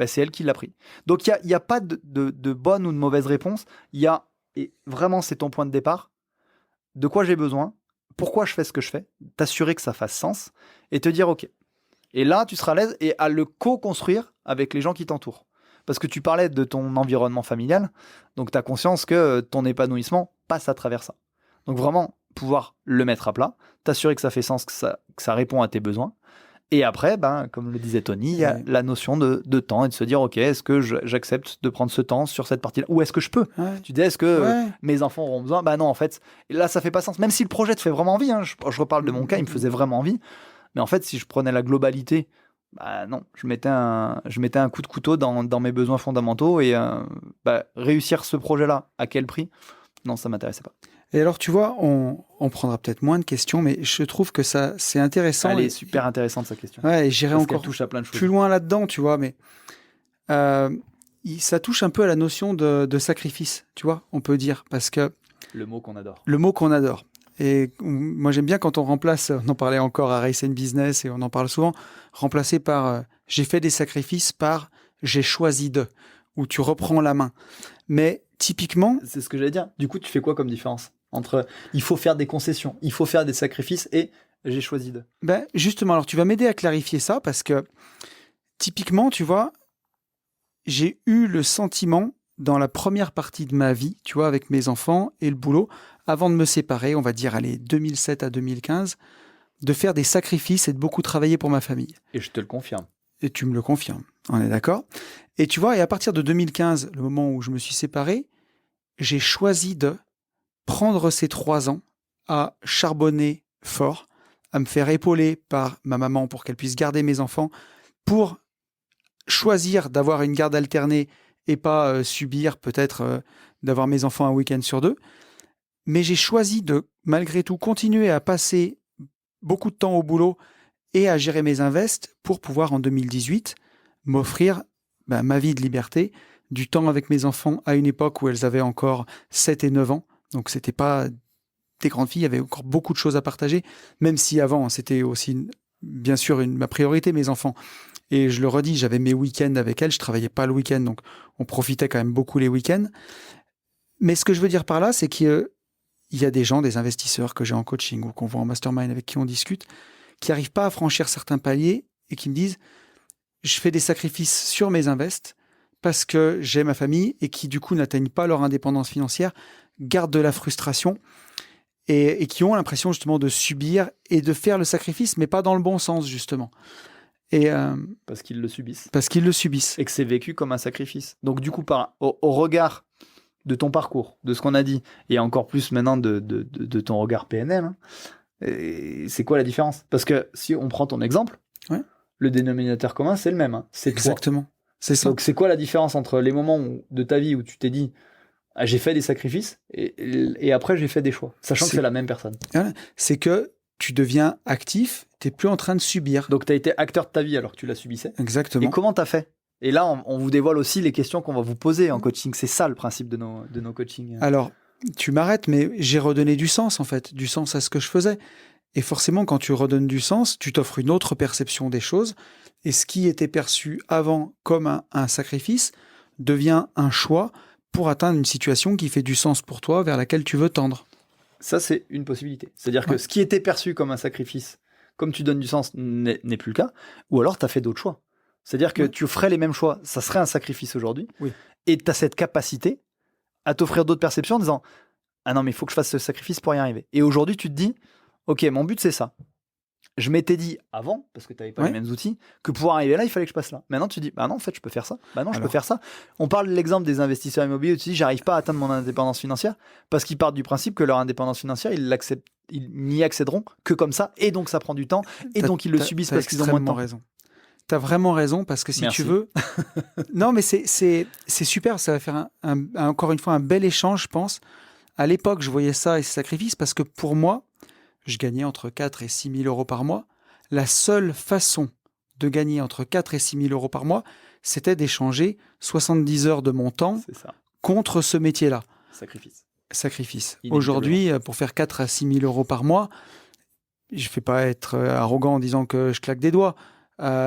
c'est elle qui l'a pris. Donc il n'y a pas de bonne ou de mauvaise réponse. Et vraiment, c'est ton point de départ. De quoi j'ai besoin, pourquoi je fais ce que je fais, t'assurer que ça fasse sens et te dire OK. Et là, tu seras à l'aise et à le co-construire avec les gens qui t'entourent. Parce que tu parlais de ton environnement familial, donc tu as conscience que ton épanouissement passe à travers ça. Donc vraiment, pouvoir le mettre à plat, t'assurer que ça fait sens, que ça répond à tes besoins. Et après, comme le disait Tony, il y a la notion de temps et de se dire, OK, est-ce que j'accepte de prendre ce temps sur cette partie-là? Ou est-ce que je peux? Tu dis, est-ce que mes enfants auront besoin? Non, en fait, là, ça fait pas sens. Même si le projet te fait vraiment envie, je reparle de mon cas, il me faisait vraiment envie. Mais en fait, si je prenais la globalité, non, je mettais un coup de couteau dans mes besoins fondamentaux et réussir ce projet-là, à quel prix? Non, ça m'intéressait pas. Et alors, tu vois, on prendra peut-être moins de questions, mais je trouve que ça, c'est intéressant. Elle est super intéressante, sa question. Ouais, et j'irai encore touche à plein de choses. Plus loin là-dedans, tu vois, mais ça touche un peu à la notion de sacrifice, tu vois, on peut dire, parce que... Le mot qu'on adore. Le mot qu'on adore. Et moi, j'aime bien quand on remplace, on en parlait encore à Race and Business, et on en parle souvent, remplacé par j'ai fait des sacrifices par j'ai choisi de, où tu reprends la main. Mais typiquement... C'est ce que j'allais dire. Du coup, tu fais quoi comme différence entre il faut faire des concessions, il faut faire des sacrifices et j'ai choisi de? Justement, alors tu vas m'aider à clarifier ça parce que typiquement, tu vois, j'ai eu le sentiment dans la première partie de ma vie, tu vois, avec mes enfants et le boulot, avant de me séparer, on va dire, allez, 2007 à 2015, de faire des sacrifices et de beaucoup travailler pour ma famille. Et je te le confirme. Et tu me le confirmes, on est d'accord? Et tu vois, et à partir de 2015, le moment où je me suis séparé, j'ai choisi de prendre ces 3 ans à charbonner fort, à me faire épauler par ma maman pour qu'elle puisse garder mes enfants, pour choisir d'avoir une garde alternée et pas subir peut-être d'avoir mes enfants un week-end sur 2. Mais j'ai choisi de, malgré tout, continuer à passer beaucoup de temps au boulot et à gérer mes invests pour pouvoir, en 2018, m'offrir ma vie de liberté, du temps avec mes enfants à une époque où elles avaient encore 7 et 9 ans. Donc, c'était pas des grandes filles, il y avait encore beaucoup de choses à partager, même si avant, c'était aussi, bien sûr, ma priorité, mes enfants. Et je le redis, j'avais mes week-ends avec elles, je travaillais pas le week-end, donc on profitait quand même beaucoup les week-ends. Mais ce que je veux dire par là, c'est qu'il il y a des gens, des investisseurs que j'ai en coaching ou qu'on voit en mastermind avec qui on discute, qui n'arrivent pas à franchir certains paliers et qui me disent « je fais des sacrifices sur mes invests parce que j'ai ma famille » et qui du coup n'atteignent pas leur indépendance financière, gardent de la frustration et qui ont l'impression justement de subir et de faire le sacrifice, mais pas dans le bon sens justement. Et parce qu'ils le subissent. Parce qu'ils le subissent. Et que c'est vécu comme un sacrifice. Donc du coup, au regard de ton parcours, de ce qu'on a dit, et encore plus maintenant de ton regard PNL, hein, c'est quoi la différence? Parce que si on prend ton exemple, le dénominateur commun, c'est le même. Hein, c'est exactement. Toi. C'est ça. Donc c'est quoi la différence entre les moments de ta vie où tu t'es dit ah, j'ai fait des sacrifices et après j'ai fait des choix, sachant que c'est la même personne? C'est que tu deviens actif, tu n'es plus en train de subir. Donc tu as été acteur de ta vie alors que tu la subissais. Exactement. Et comment tu as fait? Et là, on vous dévoile aussi les questions qu'on va vous poser en coaching. C'est ça le principe de nos coachings. Alors, tu m'arrêtes, mais j'ai redonné du sens en fait, du sens à ce que je faisais. Et forcément, quand tu redonnes du sens, tu t'offres une autre perception des choses. Et ce qui était perçu avant comme un sacrifice devient un choix pour atteindre une situation qui fait du sens pour toi, vers laquelle tu veux tendre. Ça, c'est une possibilité. C'est-à-dire que ce qui était perçu comme un sacrifice, comme tu donnes du sens, n'est plus le cas. Ou alors, tu as fait d'autres choix. C'est-à-dire que tu ferais les mêmes choix, ça serait un sacrifice aujourd'hui. Oui. Et tu as cette capacité à t'offrir d'autres perceptions en disant « Ah non, mais il faut que je fasse ce sacrifice pour y arriver. » Et aujourd'hui, tu te dis « Ok, mon but, c'est ça. Je m'étais dit avant, parce que tu n'avais pas les mêmes outils, que pour arriver là, il fallait que je passe là. Maintenant, tu dis, bah non, en fait, je peux faire ça. Bah non, je peux faire ça. On parle de l'exemple des investisseurs immobiliers où tu dis, j'arrive pas à atteindre mon indépendance financière parce qu'ils partent du principe que leur indépendance financière, ils n'y accéderont que comme ça. Et donc, ça prend du temps. Et donc, ils le subissent parce qu'ils ont moins de temps. Raison. Tu as vraiment raison parce que si tu veux. Non, mais c'est super. Ça va faire encore une fois un bel échange, je pense. À l'époque, je voyais ça et ce sacrifice parce que pour moi, je gagnais entre 4 et 6 000 euros par mois. La seule façon de gagner entre 4 et 6 000 euros par mois, c'était d'échanger 70 heures de mon temps contre ce métier-là. Sacrifice. Aujourd'hui, pour faire 4 à 6 000 euros par mois, je ne vais pas être arrogant en disant que je claque des doigts,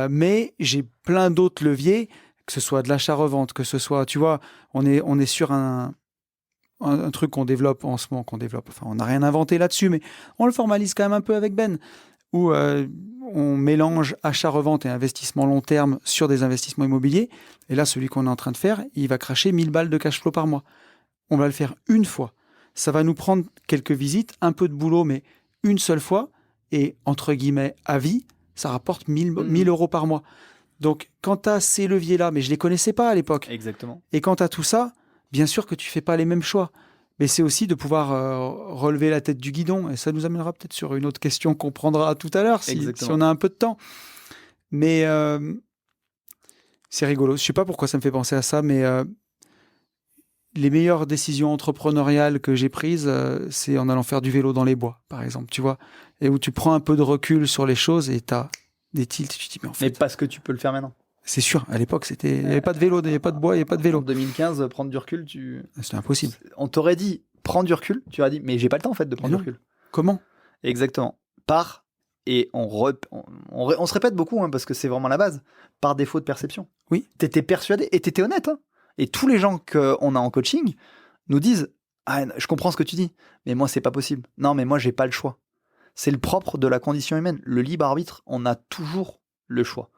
mais j'ai plein d'autres leviers, que ce soit de l'achat-revente, que ce soit, tu vois, on est sur un truc qu'on développe en ce moment, enfin on n'a rien inventé là-dessus, mais on le formalise quand même un peu avec Ben, où on mélange achat-revente et investissement long terme sur des investissements immobiliers, et là celui qu'on est en train de faire, il va cracher 1000 balles de cash flow par mois. On va le faire une fois, ça va nous prendre quelques visites, un peu de boulot, mais une seule fois, et entre guillemets à vie, ça rapporte 1000 euros par mois. Donc quand tu as ces leviers-là, mais je ne les connaissais pas à l'époque. Exactement. Et quand tu as tout ça, bien sûr que tu ne fais pas les mêmes choix. Mais c'est aussi de pouvoir relever la tête du guidon. Et ça nous amènera peut-être sur une autre question qu'on prendra tout à l'heure, si on a un peu de temps. Mais c'est rigolo. Je ne sais pas pourquoi ça me fait penser à ça, mais les meilleures décisions entrepreneuriales que j'ai prises, c'est en allant faire du vélo dans les bois, par exemple, tu vois. Et où tu prends un peu de recul sur les choses et tu as des tilts. Tu te dis, mais en fait... Mais parce que tu peux le faire maintenant. C'est sûr, à l'époque, il n'y avait pas de vélo, il n'y avait pas de bois, il n'y avait pas de vélo. En 2015, prendre du recul, c'était impossible. On t'aurait dit, prends du recul, tu aurais dit, mais j'ai pas le temps en fait de prendre du recul. Comment? Exactement. Et on se répète beaucoup, hein, parce que c'est vraiment la base, par défaut de perception. Oui. T'étais persuadé, et t'étais honnête. Hein. Et tous les gens qu'on a en coaching nous disent, ah, je comprends ce que tu dis, mais moi, c'est pas possible. Non, mais moi, j'ai pas le choix. C'est le propre de la condition humaine. Le libre arbitre, on a toujours le choix.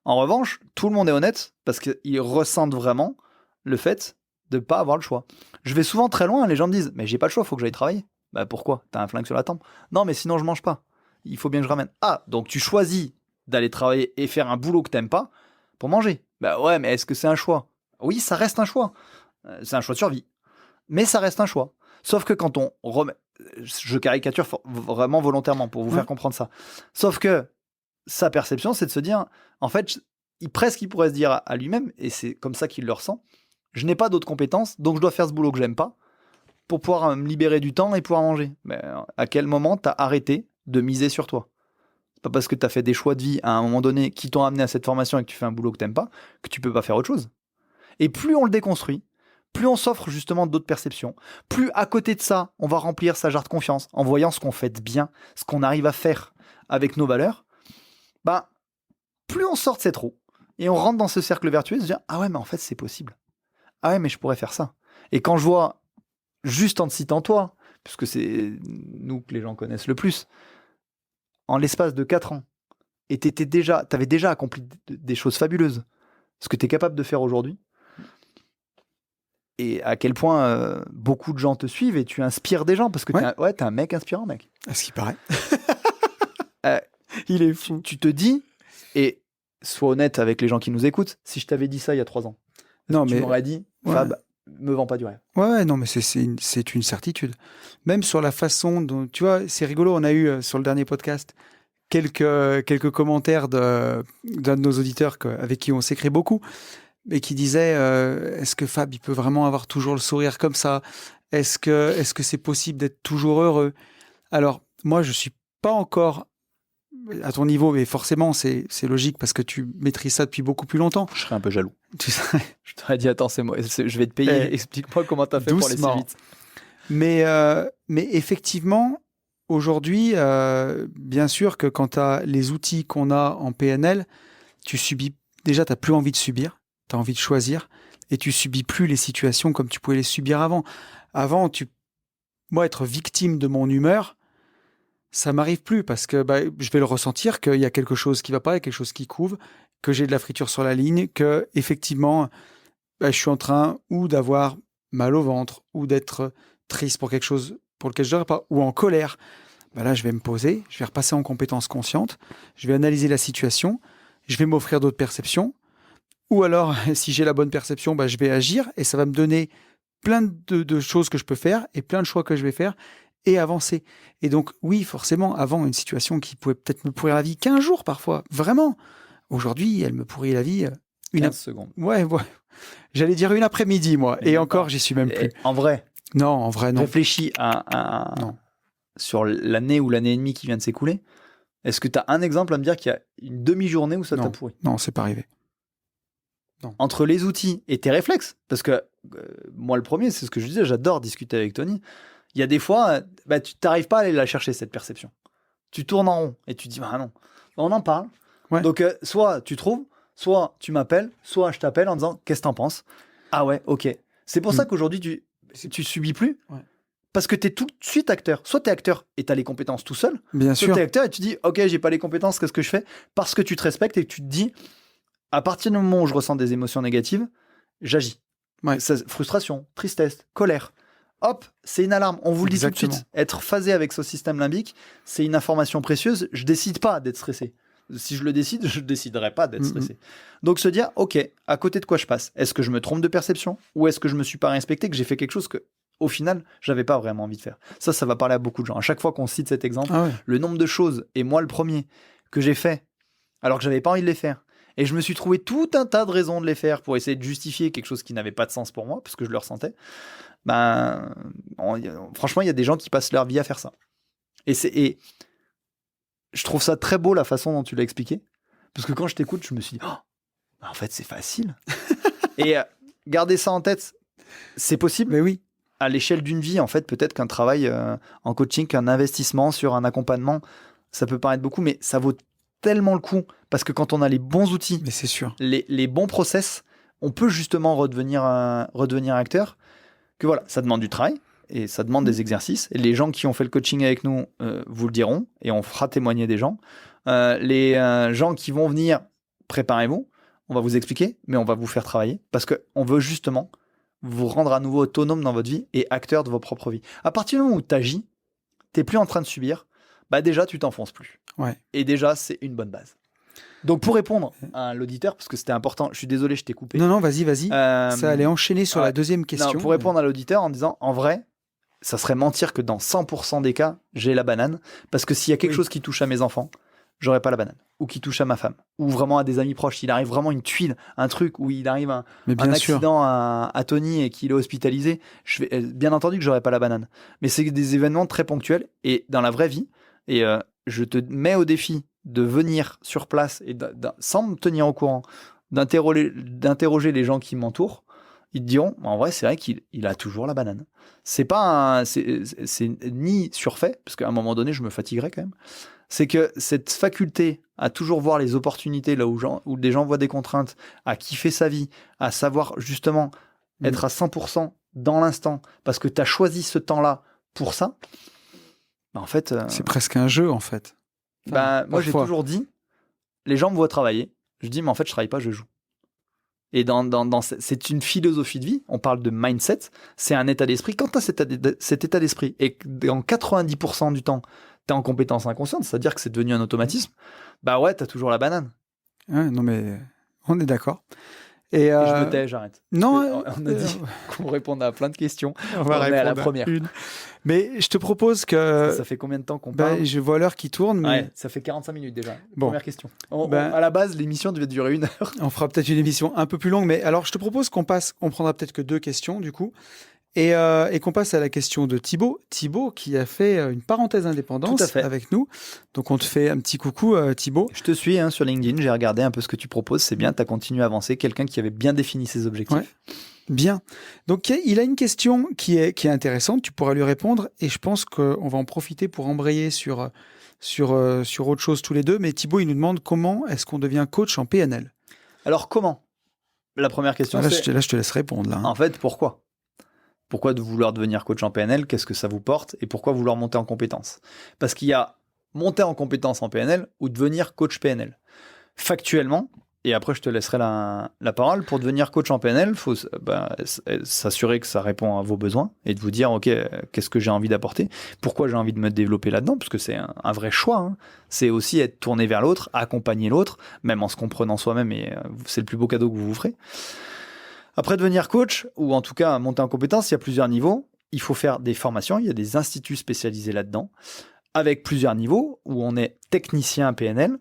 En revanche, tout le monde est honnête parce qu'ils ressentent vraiment le fait de ne pas avoir le choix. Je vais souvent très loin, les gens me disent « Mais j'ai pas le choix, il faut que j'aille travailler. » Bah pourquoi? T'as un flingue sur la tempe? Non, mais sinon je mange pas. Il faut bien que je ramène. Ah, donc tu choisis d'aller travailler et faire un boulot que t'aimes pas pour manger. Bah ouais, mais est-ce que c'est un choix? Oui, ça reste un choix. C'est un choix de survie. Mais ça reste un choix. Sauf que quand on remet... Je caricature vraiment volontairement pour vous faire comprendre ça. Sauf que sa perception, c'est de se dire, en fait, il pourrait se dire à lui-même, et c'est comme ça qu'il le ressent, je n'ai pas d'autres compétences, donc je dois faire ce boulot que j'aime pas pour pouvoir me libérer du temps et pouvoir manger. Mais à quel moment tu as arrêté de miser sur toi? C'est pas parce que tu as fait des choix de vie à un moment donné qui t'ont amené à cette formation et que tu fais un boulot que tu n'aimes pas que tu peux pas faire autre chose. Et plus on le déconstruit, plus on s'offre justement d'autres perceptions, plus à côté de ça, on va remplir sa jarre de confiance en voyant ce qu'on fait de bien, ce qu'on arrive à faire avec nos valeurs. Bah, plus on sort de cette roue et on rentre dans ce cercle vertueux, se dire ah ouais, mais en fait c'est possible. Ah ouais, mais je pourrais faire ça. Et quand je vois, juste en te citant toi, puisque c'est nous que les gens connaissent le plus, en l'espace de 4 ans, et t'avais déjà accompli des choses fabuleuses, ce que tu es capable de faire aujourd'hui, et à quel point beaucoup de gens te suivent et tu inspires des gens, parce que t'es un mec inspirant, mec. À ce qui paraît. Il est fou. Tu te dis, et sois honnête avec les gens qui nous écoutent, si je t'avais dit ça il y a 3 ans, tu m'aurais dit, Fab, me vends pas du rêve. Ouais, non, mais c'est une certitude. Même sur la façon dont, tu vois, c'est rigolo, on a eu sur le dernier podcast quelques commentaires d'un de nos auditeurs avec qui on s'écrit beaucoup, et qui disait est-ce que Fab, il peut vraiment avoir toujours le sourire comme ça? Est-ce que c'est possible d'être toujours heureux? Alors, moi, je suis pas encore à ton niveau, mais forcément, c'est logique parce que tu maîtrises ça depuis beaucoup plus longtemps. Je serais un peu jaloux. Je t'aurais dit, attends, je vais te payer, explique-moi comment t'as fait doucement. pour aller si vite. Mais effectivement, aujourd'hui, bien sûr que quand tu as les outils qu'on a en PNL, tu subis, déjà, tu n'as plus envie de subir, tu as envie de choisir, et tu subis plus les situations comme tu pouvais les subir avant. Avant, moi, être victime de mon humeur, ça m'arrive plus parce que je vais le ressentir qu'il y a quelque chose qui va pas, il y a quelque chose qui couve, que j'ai de la friture sur la ligne, que effectivement, je suis en train ou d'avoir mal au ventre ou d'être triste pour quelque chose pour lequel je n'aurais pas, ou en colère. Là, je vais me poser, je vais repasser en compétence consciente, je vais analyser la situation, je vais m'offrir d'autres perceptions, ou alors, si j'ai la bonne perception, je vais agir et ça va me donner plein de choses que je peux faire et plein de choix que je vais faire et avancer. Et donc, oui, forcément, avant, une situation qui pouvait peut-être me pourrir la vie 15 jours parfois, vraiment. Aujourd'hui, elle me pourrit la vie 15 secondes. Ouais. J'allais dire une après-midi, moi. Et encore, j'y suis même plus. En vrai? Non, en vrai, non. Réfléchis non. Sur l'année ou l'année et demie qui vient de s'écouler. Est-ce que tu as un exemple à me dire qu'il y a une demi-journée où ça t'a pourri? Non, c'est pas arrivé. Non. Entre les outils et tes réflexes, parce que moi, le premier, c'est ce que je disais, j'adore discuter avec Tony. Il y a des fois, tu n'arrives pas à aller la chercher, cette perception. Tu tournes en rond et tu dis, non, on en parle. Ouais. Donc, soit tu trouves, soit tu m'appelles, soit je t'appelle en disant, qu'est-ce que t'en penses? Ah ouais, ok. C'est pour ça qu'aujourd'hui, tu subis plus. Ouais. Parce que tu es tout de suite acteur. Soit tu es acteur et tu as les compétences tout seul. Bien soit sûr. tu es acteur et tu dis, ok, j'ai pas les compétences, qu'est-ce que je fais? Parce que tu te respectes et que tu te dis, à partir du moment où je ressens des émotions négatives, j'agis. Ouais. Frustration, tristesse, colère. Hop, c'est une alarme. On vous le dit tout de suite. Être phasé avec ce système limbique, c'est une information précieuse. Je décide pas d'être stressé. Si je le décide, je ne déciderai pas d'être stressé. Donc se dire, ok, à côté de quoi je passe? Est-ce que je me trompe de perception? Ou est-ce que je me suis pas respecté, que j'ai fait quelque chose que, au final, j'avais pas vraiment envie de faire? Ça va parler à beaucoup de gens. À chaque fois qu'on cite cet exemple, le nombre de choses, et moi le premier, que j'ai fait, alors que j'avais pas envie de les faire, et je me suis trouvé tout un tas de raisons de les faire pour essayer de justifier quelque chose qui n'avait pas de sens pour moi, parce que je le ressentais. Franchement, il y a des gens qui passent leur vie à faire ça. Et je trouve ça très beau la façon dont tu l'as expliqué. Parce que quand je t'écoute, je me suis dit, en fait, c'est facile. Et garder ça en tête, c'est possible. Mais oui. À l'échelle d'une vie, en fait, peut-être qu'un travail en coaching, qu'un investissement sur un accompagnement, ça peut paraître beaucoup, mais ça vaut tellement le coup. Parce que quand on a les bons outils, mais c'est sûr. Les bons process, on peut justement redevenir acteur. Que voilà, ça demande du travail et ça demande des exercices. Et les gens qui ont fait le coaching avec nous vous le diront et on fera témoigner des gens. Les gens qui vont venir, préparez-vous, on va vous expliquer, mais on va vous faire travailler parce qu'on veut justement vous rendre à nouveau autonome dans votre vie et acteur de vos propres vies. À partir du moment où tu agis, tu n'es plus en train de subir, déjà tu t'enfonces plus. Ouais. Et déjà, c'est une bonne base. Donc pour répondre à l'auditeur, parce que c'était important, je suis désolé, je t'ai coupé. Non, vas-y. Ça allait enchaîner sur la deuxième question. Non, pour répondre à l'auditeur en disant, en vrai, ça serait mentir que dans 100% des cas, j'ai la banane. Parce que s'il y a quelque chose qui touche à mes enfants, j'aurais pas la banane. Ou qui touche à ma femme. Ou vraiment à des amis proches. Il arrive vraiment une tuile, un truc où il arrive un accident à Tony et qu'il est hospitalisé, bien entendu que j'aurais pas la banane. Mais c'est des événements très ponctuels et dans la vraie vie. Et je te mets au défi de venir sur place et sans me tenir au courant, d'interroger les gens qui m'entourent. Ils te diront, en vrai, c'est vrai qu'il a toujours la banane. C'est pas c'est ni surfait, parce qu'à un moment donné, je me fatiguerais quand même. C'est que cette faculté à toujours voir les opportunités là où des gens voient des contraintes, à kiffer sa vie, à savoir justement être à 100% dans l'instant, parce que tu as choisi ce temps-là pour ça, en fait... c'est presque un jeu, en fait. Enfin, moi, j'ai toujours dit, les gens me voient travailler. Je dis, mais en fait, je travaille pas, je joue. Et c'est une philosophie de vie. On parle de mindset. C'est un état d'esprit. Quand tu as cet état d'esprit et que dans 90% du temps, tu es en compétence inconsciente, c'est-à-dire que c'est devenu un automatisme, bah ouais, tu as toujours la banane. Ouais, non, mais on est d'accord. Et je me tais, j'arrête. Non, on a dit qu'on répondait à plein de questions. On va répondre à la première. Mais je te propose que... Ça fait combien de temps qu'on parle? Je vois l'heure qui tourne. Mais... Ouais, ça fait 45 minutes déjà. Bon. Première question. À la base, l'émission devait durer 1 heure. On fera peut-être une émission un peu plus longue. Mais alors, je te propose qu'on prendra peut-être que 2 questions du coup. Et qu'on passe à la question de Thibaut. Thibaut qui a fait une parenthèse indépendance avec nous. Donc on te fait un petit coucou Thibaut. Je te suis sur LinkedIn, j'ai regardé un peu ce que tu proposes, c'est bien, tu as continué à avancer, quelqu'un qui avait bien défini ses objectifs. Ouais. Bien. Donc il a une question qui est intéressante, tu pourras lui répondre et je pense qu'on va en profiter pour embrayer sur autre chose tous les deux. Mais Thibaut, il nous demande comment est-ce qu'on devient coach en PNL? Alors comment? La première question c'est... Là, je te laisse répondre. Là, hein. En fait, pourquoi de vouloir devenir coach en PNL? Qu'est-ce que ça vous porte? Et pourquoi vouloir monter en compétences? Parce qu'il y a monter en compétences en PNL ou devenir coach PNL. Factuellement, et après je te laisserai la parole, pour devenir coach en PNL, il faut s'assurer que ça répond à vos besoins et de vous dire, ok, qu'est-ce que j'ai envie d'apporter? Pourquoi j'ai envie de me développer là-dedans? Parce que c'est un vrai choix. Hein. C'est aussi être tourné vers l'autre, accompagner l'autre, même en se comprenant soi-même, et c'est le plus beau cadeau que vous vous ferez. Après devenir coach, ou en tout cas monter en compétences, il y a plusieurs niveaux. Il faut faire des formations, il y a des instituts spécialisés là-dedans, avec plusieurs niveaux, où on est technicien PNL,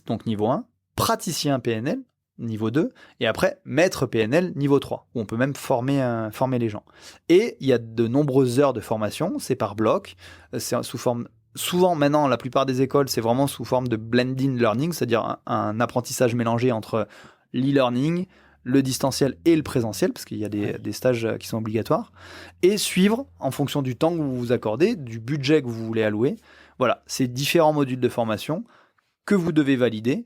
donc niveau 1, praticien PNL, niveau 2, et après maître PNL, niveau 3, où on peut même former les gens. Et il y a de nombreuses heures de formation, c'est par bloc, c'est sous forme... Souvent, maintenant, la plupart des écoles, c'est vraiment sous forme de blended learning, c'est-à-dire un apprentissage mélangé entre l'e-learning, le distanciel et le présentiel, parce qu'il y a des stages qui sont obligatoires, et suivre en fonction du temps que vous vous accordez, du budget que vous voulez allouer. Voilà, c'est différents modules de formation que vous devez valider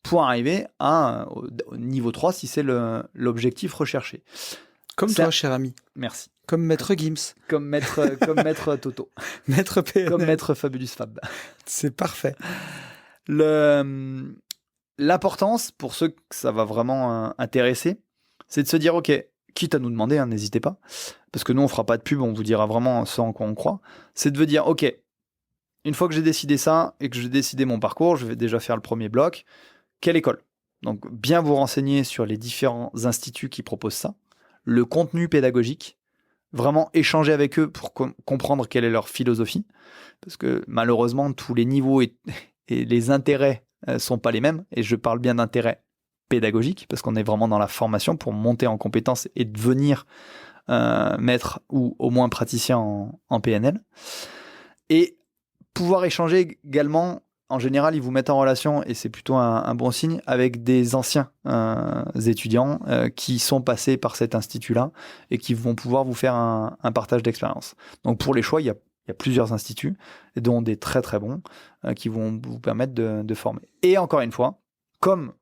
pour arriver au niveau 3 si c'est l'objectif recherché. Comme toi, cher ami. Merci. Comme maître Gims. Comme maître Toto. Maître PNL. Comme maître Fabulous Fab. C'est parfait. L'importance, pour ceux que ça va vraiment intéresser, c'est de se dire, ok, quitte à nous demander, hein, n'hésitez pas, parce que nous, on fera pas de pub, on vous dira vraiment ce en quoi on croit, c'est de vous dire, ok, une fois que j'ai décidé ça et que j'ai décidé mon parcours, je vais déjà faire le premier bloc. Quelle école? Donc, bien vous renseigner sur les différents instituts qui proposent ça, le contenu pédagogique, vraiment échanger avec eux pour comprendre quelle est leur philosophie, parce que malheureusement, tous les niveaux et les intérêts sont pas les mêmes, et je parle bien d'intérêt pédagogique, parce qu'on est vraiment dans la formation pour monter en compétences et devenir maître ou au moins praticien en PNL. Et pouvoir échanger également, en général, ils vous mettent en relation, et c'est plutôt un bon signe, avec des anciens étudiants qui sont passés par cet institut-là et qui vont pouvoir vous faire un partage d'expérience. Donc pour les choix, il y a plusieurs instituts, dont des très très bons, qui vont vous permettre de former. Et encore une fois, comme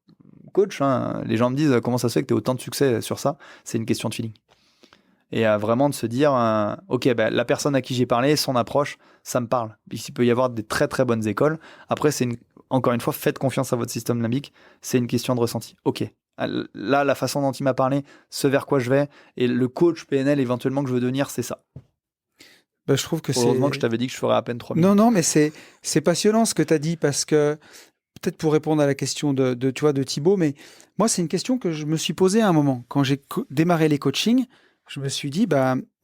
coach, hein, les gens me disent comment ça se fait que tu as autant de succès sur ça, c'est une question de feeling. Et vraiment de se dire, ok, la personne à qui j'ai parlé, son approche, ça me parle. Il peut y avoir des très très bonnes écoles. Après, encore une fois, faites confiance à votre système limbique, c'est une question de ressenti. Ok, là, la façon dont il m'a parlé, ce vers quoi je vais, et le coach PNL éventuellement que je veux devenir, c'est ça. Je trouve que heureusement que je t'avais dit que je ferais à peine 3 minutes. Non, mais c'est passionnant ce que tu as dit, parce que peut-être pour répondre à la question de Thibaut, mais moi, c'est une question que je me suis posée à un moment. Quand j'ai démarré les coachings, je me suis dit,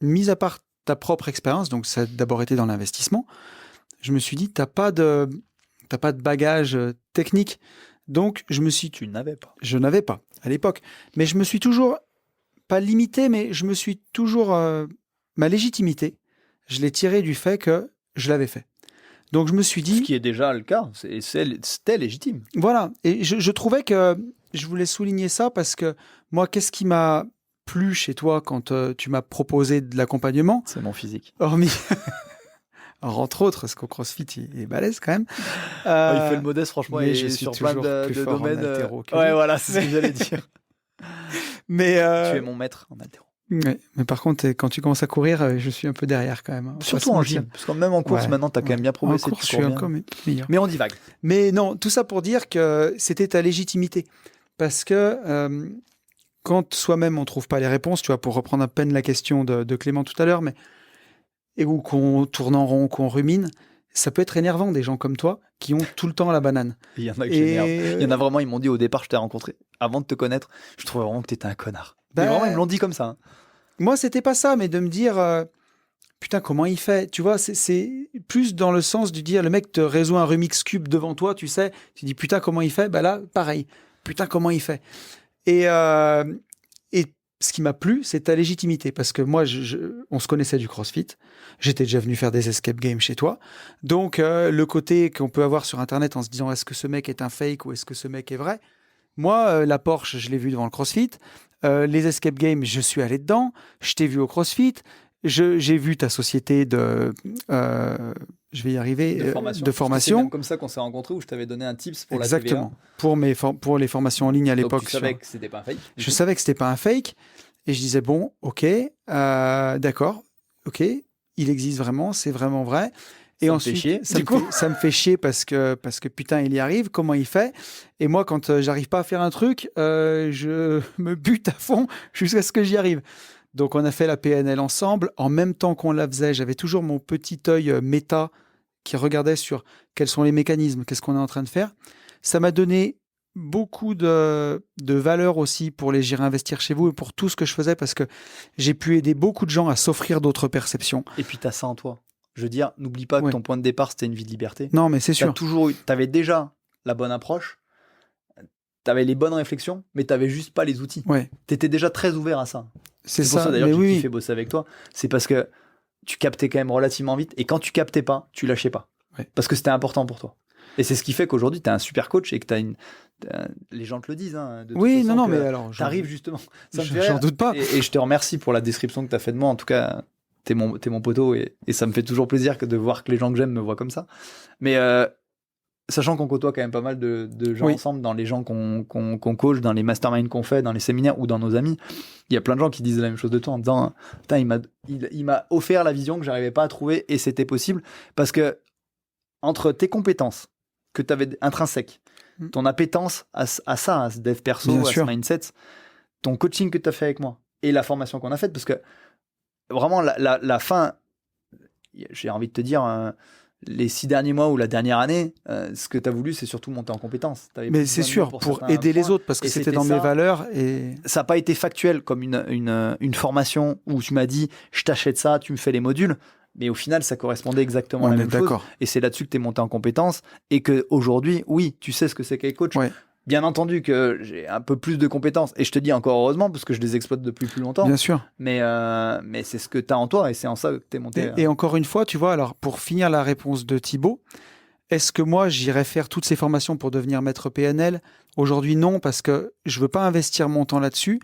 mis à part ta propre expérience, donc ça a d'abord été dans l'investissement, je me suis dit, t'as pas de bagage technique. Donc, Tu n'avais pas. Je n'avais pas à l'époque. Mais je me suis toujours, pas limité, mais je me suis toujours, ma légitimité, je l'ai tirée du fait que je l'avais fait. Donc, je me suis dit... Ce qui est déjà le cas, c'était légitime. Voilà. Et je trouvais que je voulais souligner ça parce que moi, qu'est-ce qui m'a plu chez toi quand tu m'as proposé de l'accompagnement? C'est mon physique. Hormis... Alors, entre autres, parce qu'au CrossFit, il est balèze quand même. Il fait le modeste, franchement, mais et je suis sur toujours plein plus de fort domaines. en haltéro que ouais, lui. voilà, c'est ce que j'allais dire. Mais tu es mon maître en haltéro. Ouais, mais par contre, quand tu commences à courir, je suis un peu derrière quand même. Surtout en gym, parce que même en course, maintenant, tu as quand même bien progressé. En course, je suis encore meilleur. Mais on divague. Mais non, tout ça pour dire que c'était ta légitimité. Parce que quand soi-même on trouve pas les réponses, tu vois, pour reprendre à peine la question de Clément tout à l'heure, ou qu'on tourne en rond, qu'on rumine, ça peut être énervant des gens comme toi qui ont tout le temps la banane. Il y en a qui s'énervent. Il y en a vraiment, ils m'ont dit au départ, je t'ai rencontré, avant de te connaître, je trouvais vraiment que t'étais un connard. Mais vraiment, ils me l'ont dit comme ça. Hein. Moi, c'était pas ça, mais de me dire, putain, comment il fait? Tu vois, c'est plus dans le sens de dire, le mec te résout un Rubik's Cube devant toi, tu sais, tu dis, putain, comment il fait? Bah là, pareil. Putain, comment il fait? Et ce qui m'a plu, c'est ta légitimité, parce que moi, on se connaissait du CrossFit. J'étais déjà venu faire des escape games chez toi. Donc, le côté qu'on peut avoir sur Internet en se disant, est-ce que ce mec est un fake ou est-ce que ce mec est vrai? Moi, la Porsche, je l'ai vue devant le CrossFit. Les escape games, je suis allé dedans. Je t'ai vu au CrossFit. J'ai vu ta société je vais y arriver, de formation. C'est même comme ça qu'on s'est rencontrés, où je t'avais donné un tips pour Exactement. la TVA. Pour les formations en ligne à l'époque. Donc tu savais que c'était pas un fake. Je savais que c'était pas un fake. Et je disais, bon, ok, d'accord, ok, il existe vraiment, c'est vraiment vrai. Et ensuite, ça me fait chier parce que putain, il y arrive, comment il fait? Et moi, quand j'arrive pas à faire un truc, je me bute à fond jusqu'à ce que j'y arrive. Donc, on a fait la PNL ensemble. En même temps qu'on la faisait, j'avais toujours mon petit œil méta qui regardait sur quels sont les mécanismes, qu'est-ce qu'on est en train de faire. Ça m'a donné beaucoup de valeur aussi pour les J'irai investir chez vous et pour tout ce que je faisais, parce que j'ai pu aider beaucoup de gens à s'offrir d'autres perceptions. Et puis, tu as ça en toi. Je veux dire, n'oublie pas que ton point de départ, c'était une vie de liberté. Non, mais c'est sûr. Tu avais déjà la bonne approche, tu avais les bonnes réflexions, mais tu n'avais juste pas les outils. Ouais. Tu étais déjà très ouvert à ça. C'est pour ça d'ailleurs que j'ai kiffé bosser avec toi. C'est parce que tu captais quand même relativement vite, et quand tu captais pas, tu lâchais pas. Ouais. Parce que c'était important pour toi. Et c'est ce qui fait qu'aujourd'hui, tu es un super coach et que tu as les gens te le disent. Hein, mais alors. T'arrives justement. J'en doute pas. Et je te remercie pour la description que tu as fait de moi. En tout cas, t'es mon poteau et ça me fait toujours plaisir de voir que les gens que j'aime me voient comme ça. Mais sachant qu'on côtoie quand même pas mal de gens ensemble, dans les gens qu'on coach, dans les masterminds qu'on fait, dans les séminaires ou dans nos amis, il y a plein de gens qui disent la même chose de toi en disant putain, il m'a offert la vision que j'arrivais pas à trouver, et c'était possible parce que entre tes compétences que tu avais intrinsèques, ton appétence à ça, à ce dev perso, à ce mindset, ton coaching que tu as fait avec moi et la formation qu'on a faite, parce que vraiment la fin, j'ai envie de te dire, les 6 derniers mois ou la dernière année, ce que tu as voulu, c'est surtout monter en compétences. Mais c'est sûr, pour aider les autres, parce que c'était dans mes valeurs. Et ça n'a pas été factuel comme une formation où tu m'as dit je t'achète ça, tu me fais les modules. Mais au final, ça correspondait exactement à la même chose. Et c'est là-dessus que tu es monté en compétences. Et qu'aujourd'hui, oui, tu sais ce que c'est qu'être coach. Ouais. Bien entendu que j'ai un peu plus de compétences. Et je te dis encore heureusement, parce que je les exploite depuis plus longtemps. Bien sûr. Mais c'est ce que tu as en toi, et c'est en ça que tu es monté. Et encore une fois, tu vois, alors pour finir la réponse de Thibaut, est-ce que moi, j'irais faire toutes ces formations pour devenir maître PNL? Aujourd'hui, non, parce que je veux pas investir mon temps là-dessus.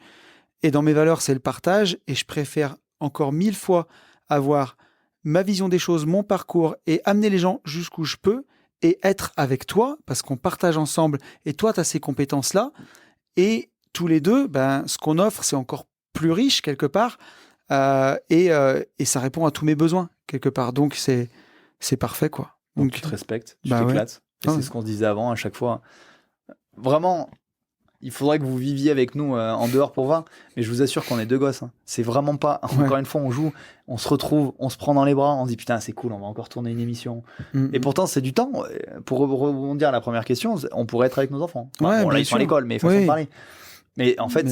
Et dans mes valeurs, c'est le partage. Et je préfère encore 1000 fois avoir ma vision des choses, mon parcours, et amener les gens jusqu'où je peux, et être avec toi, parce qu'on partage ensemble, et toi, tu as ces compétences-là, et tous les deux, ce qu'on offre, c'est encore plus riche, quelque part, et ça répond à tous mes besoins, quelque part. Donc, c'est parfait, quoi. Donc, tu te respectes, tu t'éclates, et c'est ce qu'on se disait avant, à chaque fois. Vraiment, il faudrait que vous viviez avec nous en dehors pour voir, mais je vous assure qu'on est deux gosses. Hein. C'est vraiment pas. Encore une fois, on joue, on se retrouve, on se prend dans les bras, on se dit putain, c'est cool, on va encore tourner une émission. Et pourtant, c'est du temps. Pour rebondir à la première question, on pourrait être avec nos enfants. Bon, là, ils sont à l'école, mais façon de parler. Mais en fait,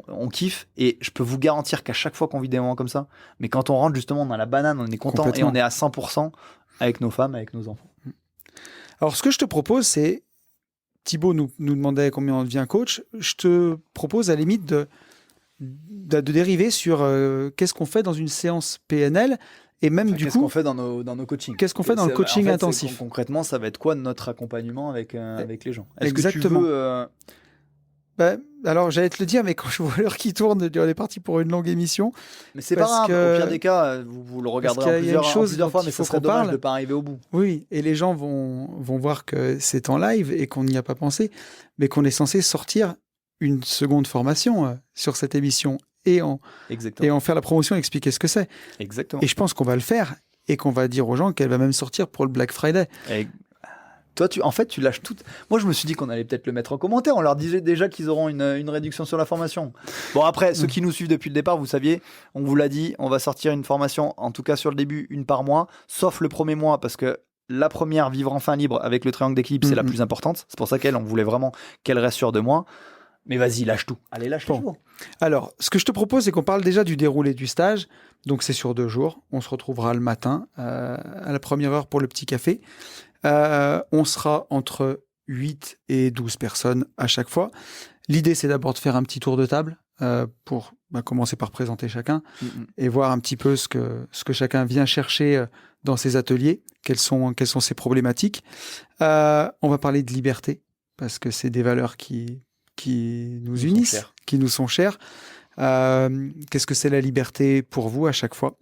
on kiffe, et je peux vous garantir qu'à chaque fois qu'on vit des moments comme ça, mais quand on rentre justement dans la banane, on est content et on est à 100% avec nos femmes, avec nos enfants. Alors, ce que je te propose, c'est. Thibaut nous demandait combien on devient coach. Je te propose à la limite de dériver sur qu'est-ce qu'on fait dans une séance PNL, et même du coup... Qu'est-ce qu'on fait dans nos coachings? Qu'est-ce qu'on fait dans le coaching intensif? Concrètement, ça va être quoi notre accompagnement avec les gens? Est-ce Exactement. que tu veux... alors, j'allais te le dire, mais quand je vois l'heure qui tourne, on est parti pour une longue émission. Mais c'est pas grave, au pire des cas, vous le regarderez en plusieurs fois, mais ça serait dommage de ne pas arriver au bout. Oui, et les gens vont voir que c'est en live et qu'on n'y a pas pensé, mais qu'on est censé sortir une seconde formation sur cette émission. et en faire la promotion et expliquer ce que c'est. Exactement. Et je pense qu'on va le faire et qu'on va dire aux gens qu'elle va même sortir pour le Black Friday. Toi, tu lâches tout. Moi, je me suis dit qu'on allait peut-être le mettre en commentaire. On leur disait déjà qu'ils auront une réduction sur la formation. Bon, après, ceux qui nous suivent depuis le départ, vous saviez, on vous l'a dit, on va sortir une formation, en tout cas sur le début, une par mois, sauf le premier mois, parce que la première, Vivre enfin libre, avec le triangle d'équilibre, c'est la plus importante. C'est pour ça on voulait vraiment qu'elle reste sur 2 mois. Mais vas-y, lâche tout. Allez, lâche tout. Alors, ce que je te propose, c'est qu'on parle déjà du déroulé du stage. Donc, c'est sur 2 jours. On se retrouvera le matin, à la première heure pour le petit café. On sera entre 8 et 12 personnes à chaque fois. L'idée, c'est d'abord de faire un petit tour de table pour commencer par présenter chacun et voir un petit peu ce que chacun vient chercher dans ses ateliers, quelles sont ses problématiques. On va parler de liberté, parce que c'est des valeurs qui nous unissent, qui nous sont chères. Qu'est-ce que c'est la liberté pour vous à chaque fois?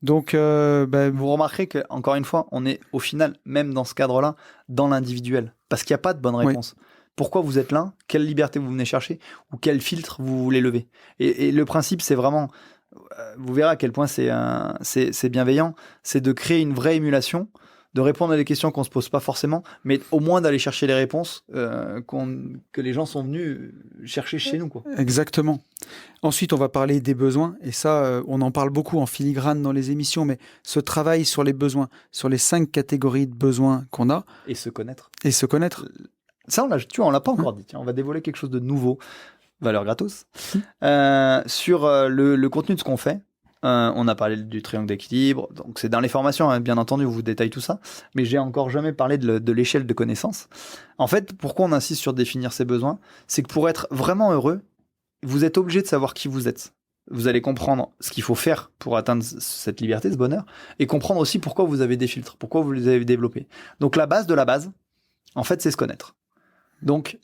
Donc, vous remarquerez qu'encore une fois, on est au final, même dans ce cadre-là, dans l'individuel. Parce qu'il n'y a pas de bonne réponse. Oui. Pourquoi vous êtes là? Quelle liberté vous venez chercher? Ou quel filtre vous voulez lever? Et le principe, c'est vraiment, vous verrez à quel point c'est bienveillant, c'est de créer une vraie émulation, de répondre à des questions qu'on ne se pose pas forcément, mais au moins d'aller chercher les réponses que les gens sont venus chercher chez nous, quoi. Exactement. Ensuite, on va parler des besoins, et ça, on en parle beaucoup en filigrane dans les émissions, mais ce travail sur les besoins, sur les 5 catégories de besoins qu'on a. Et se connaître. Ça, on l'a pas encore dit. Tiens, on va dévoiler quelque chose de nouveau. Valeur gratos. Sur le contenu de ce qu'on fait. On a parlé du triangle d'équilibre, donc c'est dans les formations, hein, bien entendu, on vous détaille tout ça, mais j'ai encore jamais parlé de l'échelle de connaissances. En fait, pourquoi on insiste sur définir ses besoins? C'est que pour être vraiment heureux, vous êtes obligé de savoir qui vous êtes. Vous allez comprendre ce qu'il faut faire pour atteindre cette liberté, ce bonheur, et comprendre aussi pourquoi vous avez des filtres, pourquoi vous les avez développés. Donc la base de la base, en fait, c'est se connaître. Donc,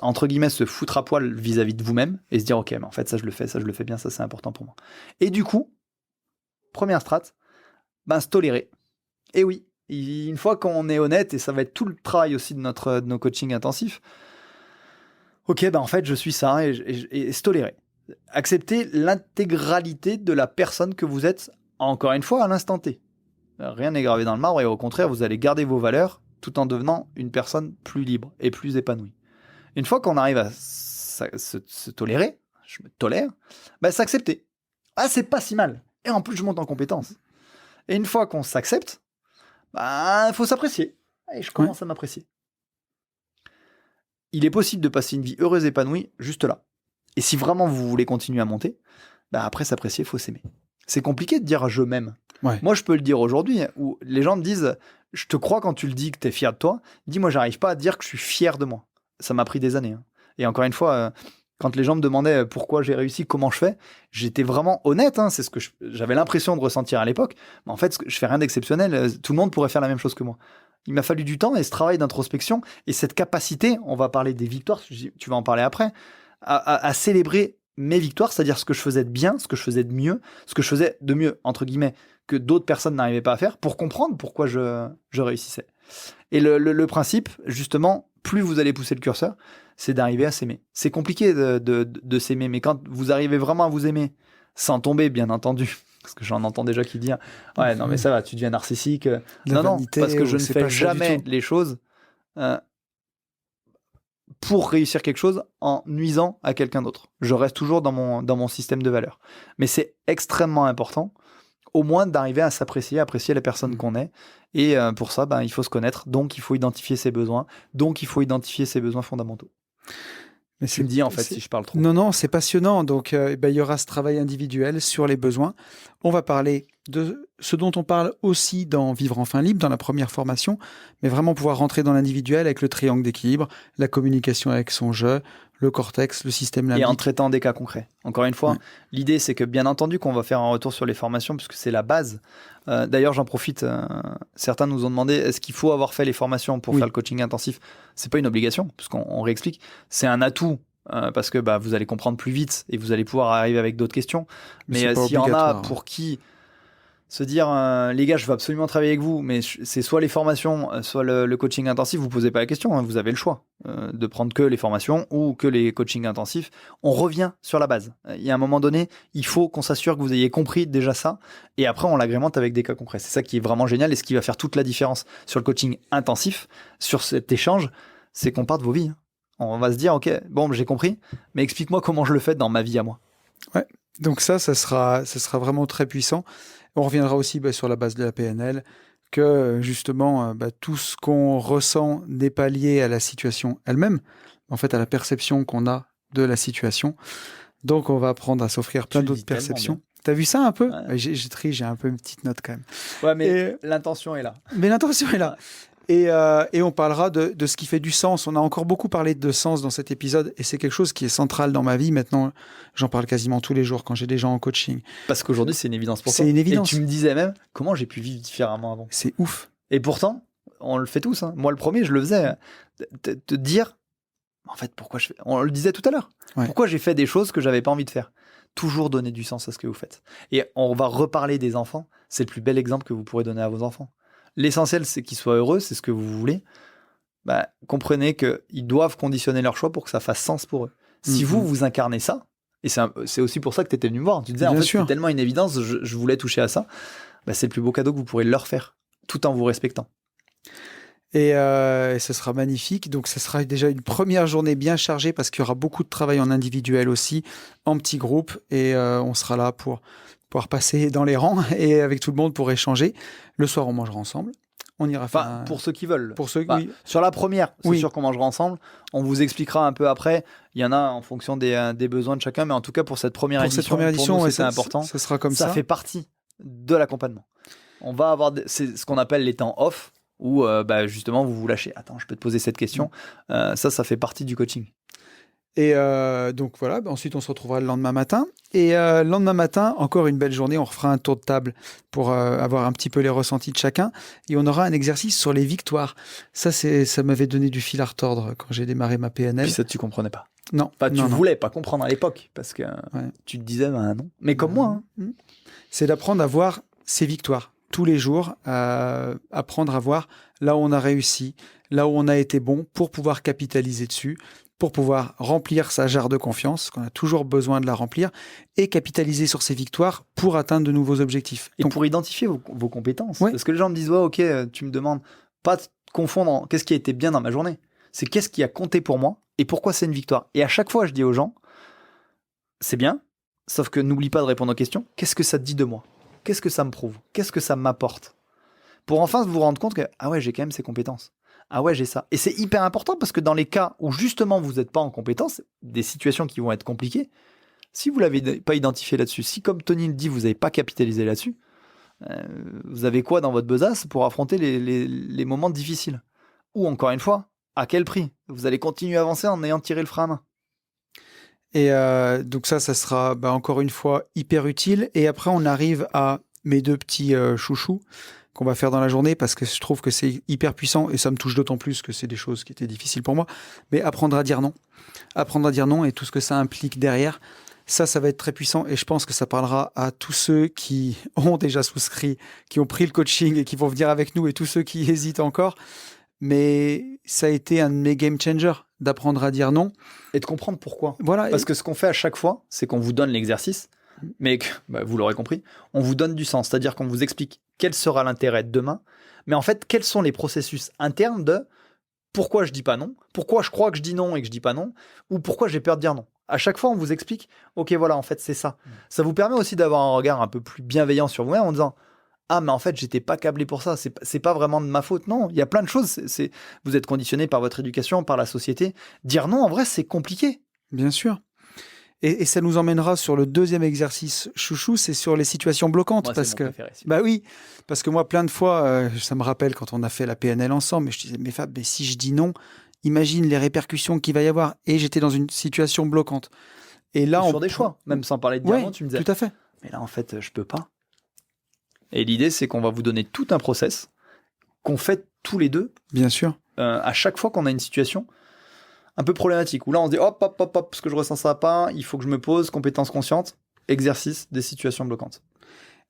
entre guillemets, se foutre à poil vis-à-vis de vous-même et se dire, ok, mais en fait, ça je le fais bien, ça c'est important pour moi. Et du coup, première strat, se tolérer. Et oui, une fois qu'on est honnête, et ça va être tout le travail aussi de nos coachings intensifs, ok, en fait, je suis ça, et se tolérer. Accepter l'intégralité de la personne que vous êtes, encore une fois, à l'instant T. Rien n'est gravé dans le marbre, et au contraire, vous allez garder vos valeurs tout en devenant une personne plus libre et plus épanouie. Une fois qu'on arrive à se tolérer, je me tolère, s'accepter. Ah, c'est pas si mal. Et en plus, je monte en compétences. Et une fois qu'on s'accepte, il faut s'apprécier. Et je commence à m'apprécier. Il est possible de passer une vie heureuse et épanouie juste là. Et si vraiment vous voulez continuer à monter, après s'apprécier, il faut s'aimer. C'est compliqué de dire « je m'aime ». Moi, je peux le dire aujourd'hui, où les gens me disent « je te crois quand tu le dis que tu es fier de toi ». Dis-moi, j'arrive pas à dire que je suis fier de moi. Ça m'a pris des années. Hein. Et encore une fois, quand les gens me demandaient pourquoi j'ai réussi, comment je fais, j'étais vraiment honnête. Hein. C'est ce que j'avais l'impression de ressentir à l'époque. Mais en fait, je fais rien d'exceptionnel. Tout le monde pourrait faire la même chose que moi. Il m'a fallu du temps et ce travail d'introspection et cette capacité, on va parler des victoires, tu vas en parler après, à célébrer mes victoires, c'est-à-dire ce que je faisais de bien, ce que je faisais de mieux, ce que je faisais de mieux, entre guillemets, que d'autres personnes n'arrivaient pas à faire, pour comprendre pourquoi je réussissais. Et le principe, justement, plus vous allez pousser le curseur, c'est d'arriver à s'aimer. C'est compliqué de s'aimer, mais quand vous arrivez vraiment à vous aimer, sans tomber, bien entendu, parce que j'en entends déjà qui disent « Ouais, non, mais ça va, tu deviens narcissique. » Non, parce que je ne fais jamais les choses pour réussir quelque chose en nuisant à quelqu'un d'autre. Je reste toujours dans mon système de valeurs. Mais c'est extrêmement important, au moins d'arriver à s'apprécier, apprécier la personne qu'on est. Et pour ça, il faut se connaître. Donc, il faut identifier ses besoins. Donc, il faut identifier ses besoins fondamentaux. Mais tu me dis, en fait, si je parle trop. Non, c'est passionnant. Donc, il y aura ce travail individuel sur les besoins. On va parler de ce dont on parle aussi dans Vivre enfin libre, dans la première formation, mais vraiment pouvoir rentrer dans l'individuel avec le triangle d'équilibre, la communication avec son je, le cortex, le système limbique. Et en traitant des cas concrets. Encore une fois, l'idée, c'est que bien entendu qu'on va faire un retour sur les formations, puisque c'est la base. D'ailleurs, j'en profite, certains nous ont demandé, est-ce qu'il faut avoir fait les formations pour faire le coaching intensif? C'est pas une obligation, puisqu'on réexplique. C'est un atout, parce que vous allez comprendre plus vite et vous allez pouvoir arriver avec d'autres questions. Mais s'il y en a pour qui Se dire, les gars, je veux absolument travailler avec vous, mais c'est soit les formations, soit le coaching intensif, vous posez pas la question, hein, vous avez le choix de prendre que les formations ou que les coachings intensifs. On revient sur la base. Il y a un moment donné, il faut qu'on s'assure que vous ayez compris déjà ça, et après on l'agrémente avec des cas concrets. C'est ça qui est vraiment génial, et ce qui va faire toute la différence sur le coaching intensif, sur cet échange, c'est qu'on part de vos vies. On va se dire, ok, bon, j'ai compris, mais explique-moi comment je le fais dans ma vie à moi. Ouais, donc ça sera vraiment très puissant. On reviendra aussi sur la base de la PNL, que justement, tout ce qu'on ressent n'est pas lié à la situation elle-même, en fait à la perception qu'on a de la situation. Donc on va apprendre à s'offrir plein d'autres perceptions. T'as vu ça un peu? Ouais. J'ai un peu une petite note quand même. Ouais, mais l'intention est là. Mais l'intention est là. Et on parlera de ce qui fait du sens. On a encore beaucoup parlé de sens dans cet épisode, et c'est quelque chose qui est central dans ma vie. Maintenant, j'en parle quasiment tous les jours quand j'ai des gens en coaching. Parce qu'aujourd'hui, c'est une évidence pour toi. C'est une évidence. Et tu me disais même, comment j'ai pu vivre différemment avant? C'est ouf. Et pourtant, on le fait tous. Hein. Moi, le premier, je le faisais. Te dire, en fait, pourquoi je fais... On le disait tout à l'heure. Ouais. Pourquoi j'ai fait des choses que j'avais pas envie de faire? Toujours donner du sens à ce que vous faites. Et on va reparler des enfants. C'est le plus bel exemple que vous pourrez donner à vos enfants. L'essentiel, c'est qu'ils soient heureux, c'est ce que vous voulez. Comprenez qu'ils doivent conditionner leur choix pour que ça fasse sens pour eux. Si vous incarnez ça, et c'est aussi pour ça que tu étais venu me voir, tu disais, en fait, c'est tellement une évidence, je voulais toucher à ça, c'est le plus beau cadeau que vous pourrez leur faire, tout en vous respectant. Et ce sera magnifique. Donc, ce sera déjà une première journée bien chargée, parce qu'il y aura beaucoup de travail en individuel aussi, en petits groupes, et on sera là pour pouvoir passer dans les rangs et avec tout le monde pour échanger. Le soir, on mangera ensemble. On ira faire pour ceux qui veulent. Pour ceux, oui. Sur la première, c'est sûr qu'on mangera ensemble. On vous expliquera un peu après. Il y en a en fonction des besoins de chacun, mais en tout cas pour cette première édition, pour nous, c'est important. Ça sera comme ça. Ça fait partie de l'accompagnement. On va avoir c'est ce qu'on appelle les temps off, où justement vous vous lâchez. Attends, je peux te poser cette question. Ça fait partie du coaching. Et donc voilà, ensuite on se retrouvera le lendemain matin. Et le lendemain matin, encore une belle journée, on refera un tour de table pour avoir un petit peu les ressentis de chacun. Et on aura un exercice sur les victoires. Ça m'avait donné du fil à retordre quand j'ai démarré ma PNL. Puis ça, tu comprenais pas? Non. Tu voulais pas comprendre à l'époque, parce que tu te disais, non. Mais comme moi. Hein. C'est d'apprendre à voir ses victoires tous les jours, apprendre à voir là où on a réussi, là où on a été bon, pour pouvoir capitaliser dessus, pour pouvoir remplir sa jarre de confiance, qu'on a toujours besoin de la remplir, et capitaliser sur ses victoires pour atteindre de nouveaux objectifs. Et donc, pour identifier vos compétences. Parce que les gens me disent, ok, tu me demandes, pas de confondre en qu'est-ce qui a été bien dans ma journée, c'est qu'est-ce qui a compté pour moi et pourquoi c'est une victoire. Et à chaque fois, je dis aux gens, c'est bien, sauf que n'oublie pas de répondre aux questions, qu'est-ce que ça te dit de moi? Qu'est-ce que ça me prouve? Qu'est-ce que ça m'apporte? Pour enfin vous rendre compte que, j'ai quand même ces compétences. Ah ouais, j'ai ça. Et c'est hyper important, parce que dans les cas où justement vous n'êtes pas en compétence, des situations qui vont être compliquées, si vous ne l'avez pas identifié là-dessus, si comme Tony le dit, vous n'avez pas capitalisé là-dessus, vous avez quoi dans votre besace pour affronter les moments difficiles? Ou encore une fois, à quel prix? Vous allez continuer à avancer en ayant tiré le frein à main. Et donc ça sera encore une fois hyper utile. Et après, on arrive à mes deux petits chouchous qu'on va faire dans la journée, parce que je trouve que c'est hyper puissant, et ça me touche d'autant plus que c'est des choses qui étaient difficiles pour moi. Mais apprendre à dire non. Apprendre à dire non et tout ce que ça implique derrière, ça va être très puissant, et je pense que ça parlera à tous ceux qui ont déjà souscrit, qui ont pris le coaching et qui vont venir avec nous, et tous ceux qui hésitent encore. Mais ça a été un de mes game changers, d'apprendre à dire non. Et de comprendre pourquoi. Voilà. Parce que ce qu'on fait à chaque fois, c'est qu'on vous donne l'exercice, mais vous l'aurez compris, on vous donne du sens, c'est-à-dire qu'on vous explique quel sera l'intérêt de demain, mais en fait, quels sont les processus internes de pourquoi je dis pas non, pourquoi je crois que je dis non et que je dis pas non, ou pourquoi j'ai peur de dire non. À chaque fois, on vous explique, ok, voilà, en fait, c'est ça. Ça vous permet aussi d'avoir un regard un peu plus bienveillant sur vous-même en disant, mais en fait, j'étais pas câblé pour ça, c'est pas vraiment de ma faute. Non, il y a plein de choses, vous êtes conditionné par votre éducation, par la société. Dire non, en vrai, c'est compliqué. Bien sûr. Et ça nous emmènera sur le deuxième exercice chouchou, c'est sur les situations bloquantes. Moi, parce que oui, parce que moi, plein de fois, ça me rappelle quand on a fait la PNL ensemble, je disais, mais Fab, si je dis non, imagine les répercussions qu'il va y avoir. Et j'étais dans une situation bloquante. Et là, sur des choix, même sans parler de dire non, tu me disais. Tout à fait. Mais là, en fait, je peux pas. Et l'idée, c'est qu'on va vous donner tout un process qu'on fait tous les deux. Bien sûr. À chaque fois qu'on a une situation un peu problématique, où là on se dit hop, parce que je ressens ça pas, il faut que je me pose, compétence consciente, exercice des situations bloquantes.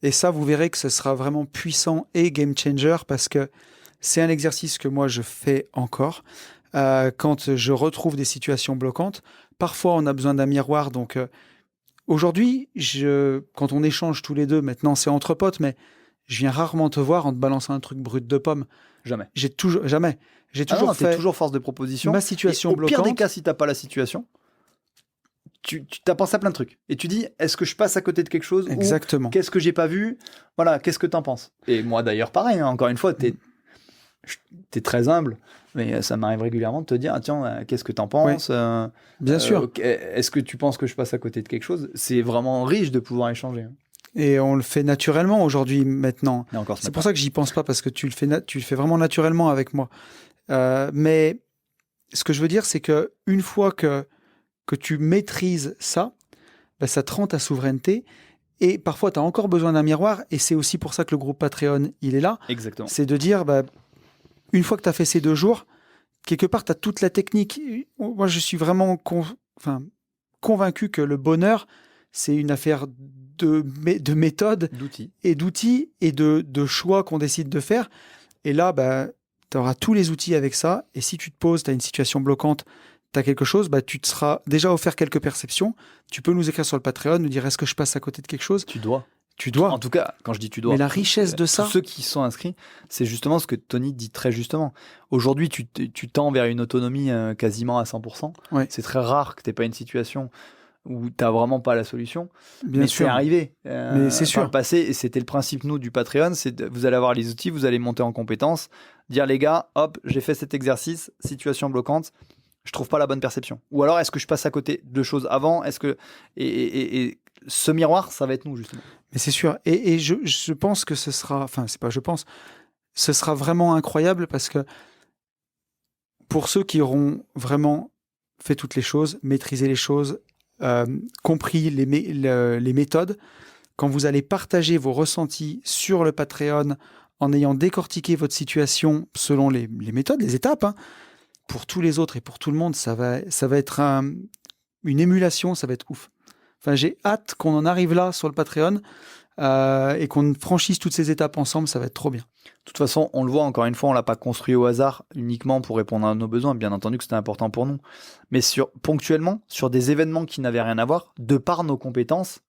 Et ça, vous verrez que ce sera vraiment puissant et game changer parce que c'est un exercice que moi, je fais encore. Quand je retrouve des situations bloquantes, parfois, on a besoin d'un miroir. Donc, aujourd'hui, quand on échange tous les deux, maintenant, c'est entre potes, mais je viens rarement te voir en te balançant un truc brut de pomme. Jamais. Jamais. J'ai toujours fait t'es toujours force de proposition. ma situation au bloquante. Au pire des cas, si t'as pas la situation, tu t'as pensé à plein de trucs. Et tu dis, est-ce que je passe à côté de quelque chose? Exactement. Ou qu'est-ce que j'ai pas vu? Voilà, qu'est-ce que t'en penses? Et moi d'ailleurs, pareil, hein, encore une fois, t'es très humble, mais ça m'arrive régulièrement de te dire, ah, tiens, qu'est-ce que t'en penses? Bien sûr. Est-ce que tu penses que je passe à côté de quelque chose? C'est vraiment riche de pouvoir échanger. Hein. Et on le fait naturellement aujourd'hui, maintenant. C'est pour ça que j'y pense pas, parce que tu le fais vraiment naturellement avec moi. Mais ce que je veux dire, c'est que une fois que tu maîtrises ça, ben, ça te rend ta souveraineté. Et parfois, tu as encore besoin d'un miroir. Et c'est aussi pour ça que le groupe Patreon, il est là. Exactement. C'est de dire, bah, une fois que tu as fait ces 2 jours, quelque part, tu as toute la technique. Moi, je suis vraiment convaincu que le bonheur, c'est une affaire de méthode, d'outils et de choix qu'on décide de faire. Et là, bah, tu auras tous les outils avec ça. Et si tu te poses, tu as une situation bloquante, tu as quelque chose, bah, tu te seras déjà offert quelques perceptions. Tu peux nous écrire sur le Patreon, nous dire est-ce que je passe à côté de quelque chose? Tu dois. En tout cas, quand je dis tu dois. Mais la richesse de ça. Tous ceux qui sont inscrits, c'est justement ce que Tony dit très justement. Aujourd'hui, tu tends vers une autonomie quasiment à 100%. Ouais. C'est très rare que tu n'aies pas une situation où tu n'as vraiment pas la solution. Bien sûr. C'est arrivé. Mais c'est sûr. Par le passé, et c'était le principe, nous, du Patreon, vous allez avoir les outils, vous allez monter en compétences, dire les gars, hop, j'ai fait cet exercice, situation bloquante, je trouve pas la bonne perception. Ou alors, est-ce que je passe à côté de choses avant? Est-ce que et ce miroir, ça va être nous, justement. Mais c'est sûr. Et je pense que ce sera... Enfin, c'est pas je pense. Ce sera vraiment incroyable parce que pour ceux qui auront vraiment fait toutes les choses, maîtrisé les choses, compris les méthodes, quand vous allez partager vos ressentis sur le Patreon en ayant décortiqué votre situation selon les méthodes, les étapes, hein, pour tous les autres et pour tout le monde, ça va être une émulation, ça va être ouf. Enfin, j'ai hâte qu'on en arrive là sur le Patreon et qu'on franchisse toutes ces étapes ensemble, ça va être trop bien. De toute façon, on le voit, encore une fois, on ne l'a pas construit au hasard uniquement pour répondre à nos besoins. Bien entendu que c'était important pour nous. Mais ponctuellement, sur des événements qui n'avaient rien à voir, de par nos compétences,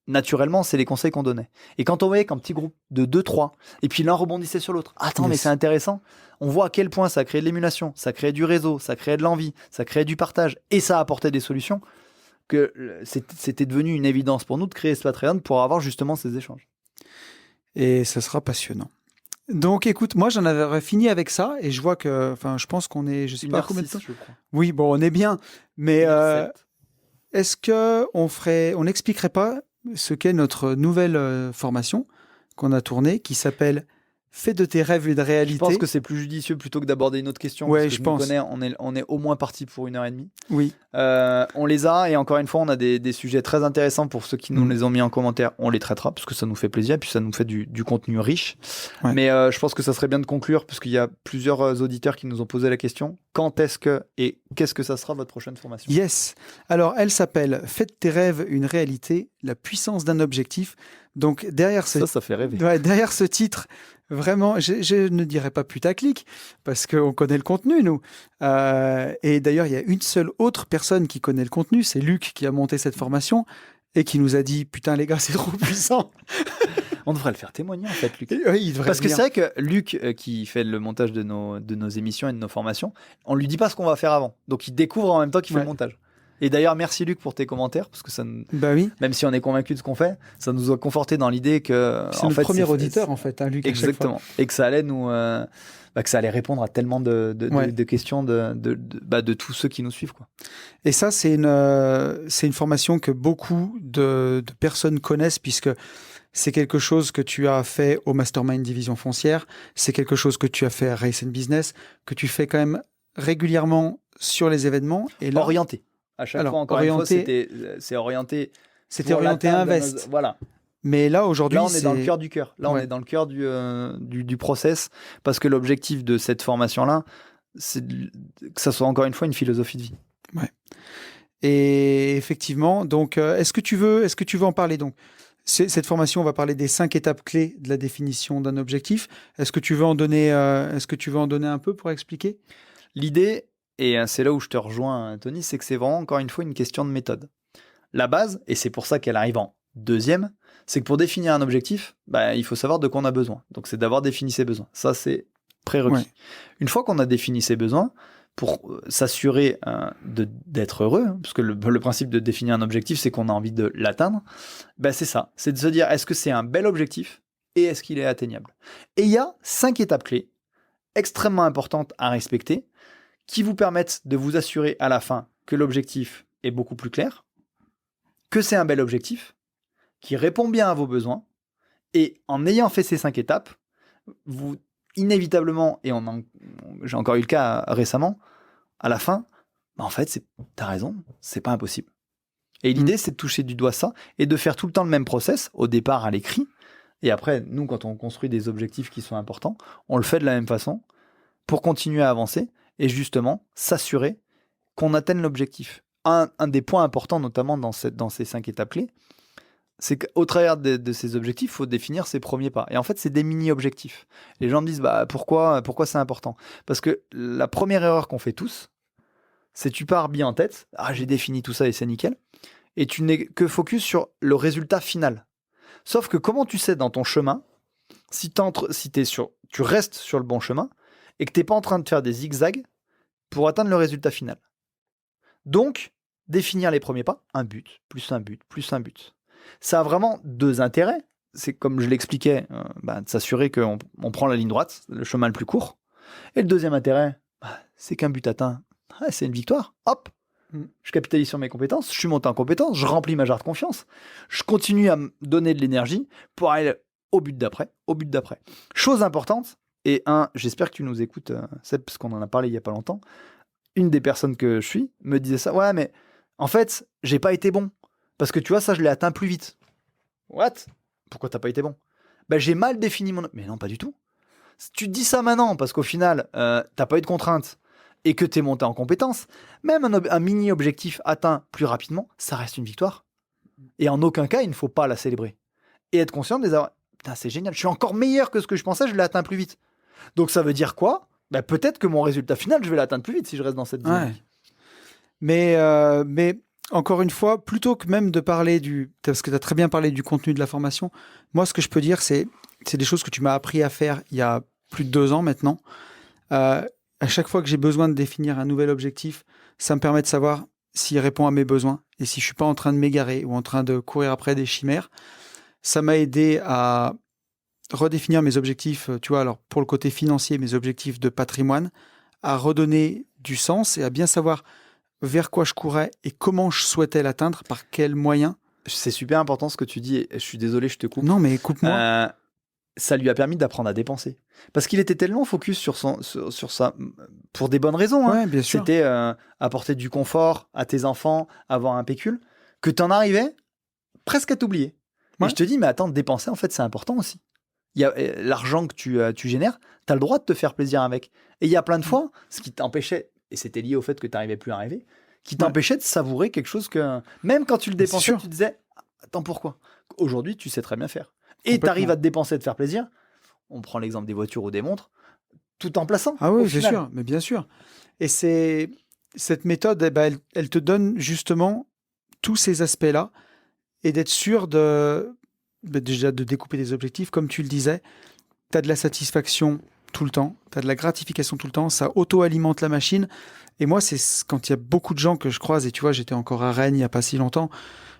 naturellement, c'est les conseils qu'on donnait. Et quand on voyait qu'un petit groupe de 2-3, et puis l'un rebondissait sur l'autre, attends, mais c'est intéressant, on voit à quel point ça crée de l'émulation, ça crée du réseau, ça crée de l'envie, ça crée du partage, et ça apportait des solutions, que c'était devenu une évidence pour nous de créer ce Patreon pour avoir justement ces échanges. Et ça sera passionnant. Donc écoute, moi j'en avais fini avec ça, et je vois que, enfin, je pense qu'on est, je sais pas combien de temps. Je crois. Oui, bon, on est bien, mais est-ce qu'on n'expliquerait pas ce qu'est notre nouvelle formation qu'on a tournée, qui s'appelle Fais de tes rêves une réalité. Je pense que c'est plus judicieux plutôt que d'aborder une autre question. Ouais, parce que je pense. On est au moins parti pour 1h30. Oui. On les a, et encore une fois, on a des sujets très intéressants pour ceux qui nous les ont mis en commentaire. On les traitera parce que ça nous fait plaisir, et puis ça nous fait du contenu riche. Ouais. Mais je pense que ça serait bien de conclure parce qu'il y a plusieurs auditeurs qui nous ont posé la question. Quand est-ce que et qu'est-ce que ça sera votre prochaine formation? Yes. Alors, elle s'appelle Fais de tes rêves une réalité, la puissance d'un objectif. Donc derrière ça fait rêver. Ouais, derrière ce titre, vraiment, je ne dirais pas putaclic, parce qu'on connaît le contenu, nous. Et d'ailleurs, il y a une seule autre personne qui connaît le contenu, c'est Luc qui a monté cette formation et qui nous a dit « Putain les gars, c'est trop puissant !» On devrait le faire témoigner en fait, Luc. Oui, il devrait. Parce que c'est vrai que Luc, qui fait le montage de nos émissions et de nos formations, on lui dit pas ce qu'on va faire avant. Donc il découvre en même temps qu'il fait le montage. Et d'ailleurs, merci Luc pour tes commentaires, parce que ça, oui. Même si on est convaincu de ce qu'on fait, ça nous a conforté dans l'idée que c'est le premier auditeur en fait, hein, Luc. Exactement. Et que ça allait nous, que ça allait répondre à tellement de questions de tous ceux qui nous suivent, quoi. Et ça, c'est une formation que beaucoup de personnes connaissent, puisque c'est quelque chose que tu as fait au Mastermind Division Foncière, c'est quelque chose que tu as fait à Race & Business, que tu fais quand même régulièrement sur les événements. Et là, orienté. À chaque fois, encore une fois, c'est orienté. C'était orienté invest. Voilà. Mais là, aujourd'hui, on est dans le cœur du cœur. Là, on est dans le cœur du process, parce que l'objectif de cette formation-là, c'est que ça soit encore une fois une philosophie de vie. Ouais. Et effectivement, donc, est-ce que tu veux en parler? Donc, Cette formation, on va parler des 5 étapes clés de la définition d'un objectif. Est-ce que tu veux en donner un peu pour expliquer ? L'idée, et c'est là où je te rejoins, Tony, c'est que c'est vraiment encore une fois une question de méthode. La base, et c'est pour ça qu'elle arrive en deuxième, c'est que pour définir un objectif, il faut savoir de quoi on a besoin. Donc c'est d'avoir défini ses besoins. Ça, c'est prérequis. Ouais. Une fois qu'on a défini ses besoins, pour s'assurer d'être heureux, parce que le principe de définir un objectif, c'est qu'on a envie de l'atteindre, c'est ça, c'est de se dire, est-ce que c'est un bel objectif et est-ce qu'il est atteignable ? Et il y a 5 étapes clés extrêmement importantes à respecter qui vous permettent de vous assurer à la fin que l'objectif est beaucoup plus clair, que c'est un bel objectif, qui répond bien à vos besoins, et en ayant fait ces 5 étapes, vous inévitablement, et j'ai encore eu le cas récemment, à la fin, en fait, t'as raison, c'est pas impossible. Et l'idée, c'est de toucher du doigt ça, et de faire tout le temps le même process, au départ à l'écrit, et après, nous, quand on construit des objectifs qui sont importants, on le fait de la même façon, pour continuer à avancer, et justement, s'assurer qu'on atteigne l'objectif. Un des points importants, notamment dans ces 5 étapes clés, c'est qu'au travers de ces objectifs, il faut définir ses premiers pas. Et en fait, c'est des mini-objectifs. Les gens me disent, pourquoi c'est important ? Parce que la première erreur qu'on fait tous, c'est tu pars bien en tête, j'ai défini tout ça et c'est nickel, et tu n'es que focus sur le résultat final. Sauf que comment tu sais dans ton chemin, si tu restes sur le bon chemin, et que tu n'es pas en train de faire des zigzags pour atteindre le résultat final. Donc, définir les premiers pas, un but, plus un but, plus un but. Ça a vraiment 2 intérêts. C'est comme je l'expliquais, de s'assurer qu'on prend la ligne droite, le chemin le plus court. Et le deuxième intérêt, c'est qu'un but atteint, c'est une victoire. Hop, je capitalise sur mes compétences, je suis monté en compétences, je remplis ma jarre de confiance, je continue à me donner de l'énergie pour aller au but d'après. Chose importante, et j'espère que tu nous écoutes, Seb, parce qu'on en a parlé il n'y a pas longtemps, une des personnes que je suis me disait ça, ouais, mais en fait, j'ai pas été bon. Parce que tu vois, ça, je l'ai atteint plus vite. What ? Pourquoi t'as pas été bon ? J'ai mal défini mon... Mais non, pas du tout. Tu te dis ça maintenant, parce qu'au final, t'as pas eu de contraintes et que t'es monté en compétence, même un mini-objectif atteint plus rapidement, ça reste une victoire. Et en aucun cas, il ne faut pas la célébrer. Et être conscient de les avoir... Putain, c'est génial, je suis encore meilleur que ce que je pensais, je l'ai atteint plus vite. Donc ça veut dire quoi ? Peut-être que mon résultat final, je vais l'atteindre plus vite si je reste dans cette dynamique. Ouais. Mais encore une fois, plutôt que même de parler parce que tu as très bien parlé du contenu de la formation, moi, ce que je peux dire, c'est des choses que tu m'as appris à faire il y a plus de 2 ans maintenant. À chaque fois que j'ai besoin de définir un nouvel objectif, ça me permet de savoir s'il répond à mes besoins et si je suis pas en train de m'égarer ou en train de courir après des chimères. Ça m'a aidé à redéfinir mes objectifs, tu vois, alors pour le côté financier, mes objectifs de patrimoine, à redonner du sens et à bien savoir vers quoi je courais et comment je souhaitais l'atteindre, par quels moyens. C'est super important ce que tu dis, et je suis désolé, je te coupe. Non, mais coupe-moi. Ça lui a permis d'apprendre à dépenser. Parce qu'il était tellement focus sur ça, pour des bonnes raisons. Ouais, bien sûr. C'était apporter du confort à tes enfants, avoir un pécule, que t'en arrivais presque à t'oublier. Ouais. Et je te dis, mais attends, dépenser, en fait, c'est important aussi. Il y a l'argent que tu génères, t'as le droit de te faire plaisir avec. Et il y a plein de fois, ce qui t'empêchait, et c'était lié au fait que t'arrivais plus à rêver, qui t'empêchait de savourer quelque chose que, même quand tu le dépensais, tu disais, attends, pourquoi ? Aujourd'hui, tu sais très bien faire. Et tu arrives à te dépenser, te faire plaisir. On prend l'exemple des voitures ou des montres, tout en plaçant. Ah oui, c'est sûr, mais bien sûr. Et cette méthode, elle te donne justement tous ces aspects-là et d'être sûr déjà de découper des objectifs. Comme tu le disais, tu as de la satisfaction tout le temps, tu as de la gratification tout le temps, ça auto-alimente la machine. Et moi, c'est quand il y a beaucoup de gens que je croise, et tu vois, j'étais encore à Rennes il n'y a pas si longtemps,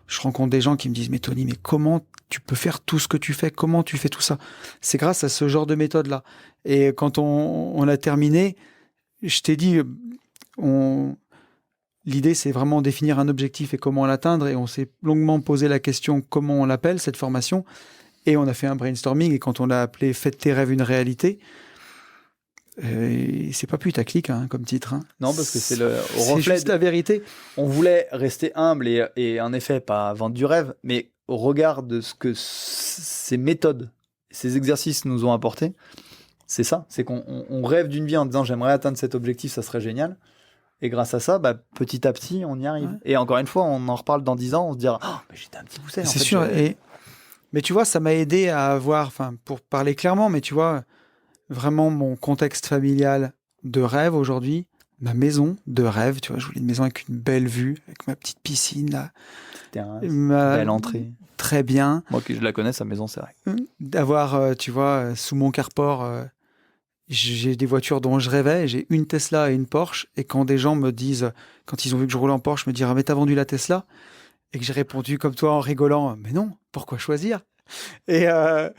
je rencontre des gens qui me disent « Mais Tony, mais comment tu peux faire tout ce que tu fais ? Comment tu fais tout ça ?» C'est grâce à ce genre de méthode-là. Et quand on a terminé, je t'ai dit, l'idée, c'est vraiment définir un objectif et comment l'atteindre. Et on s'est longuement posé la question comment on l'appelle, cette formation. Et on a fait un brainstorming. Et quand on l'a appelé « Faites tes rêves une réalité », c'est pas putaclic comme titre. Non, parce que c'est le reflet. C'est juste la vérité. On voulait rester humble et en effet pas vendre du rêve, mais au regard de ce que ces méthodes, ces exercices nous ont apporté, c'est ça. C'est qu'on rêve d'une vie en disant j'aimerais atteindre cet objectif, ça serait génial. Et grâce à ça, petit à petit, on y arrive. Ouais. Et encore une fois, on en reparle dans 10 ans, on se dira mais j'étais un petit poussé. C'est sûr. Et Mais tu vois, ça m'a aidé à avoir, enfin, pour parler clairement, mais tu vois, vraiment mon contexte familial de rêve aujourd'hui, ma maison de rêve, tu vois, je voulais une maison avec une belle vue, avec ma petite piscine là. Terrasse, Ma- belle entrée. Très bien. Moi, que je la connais, sa maison, c'est vrai. D'avoir, tu vois, sous mon carport, j'ai des voitures dont je rêvais. J'ai une Tesla et une Porsche. Et quand des gens me disent, quand ils ont vu que je roulais en Porsche, me dire, ah, mais t'as vendu la Tesla? Et que j'ai répondu comme toi en rigolant, mais non, pourquoi choisir? Et, euh,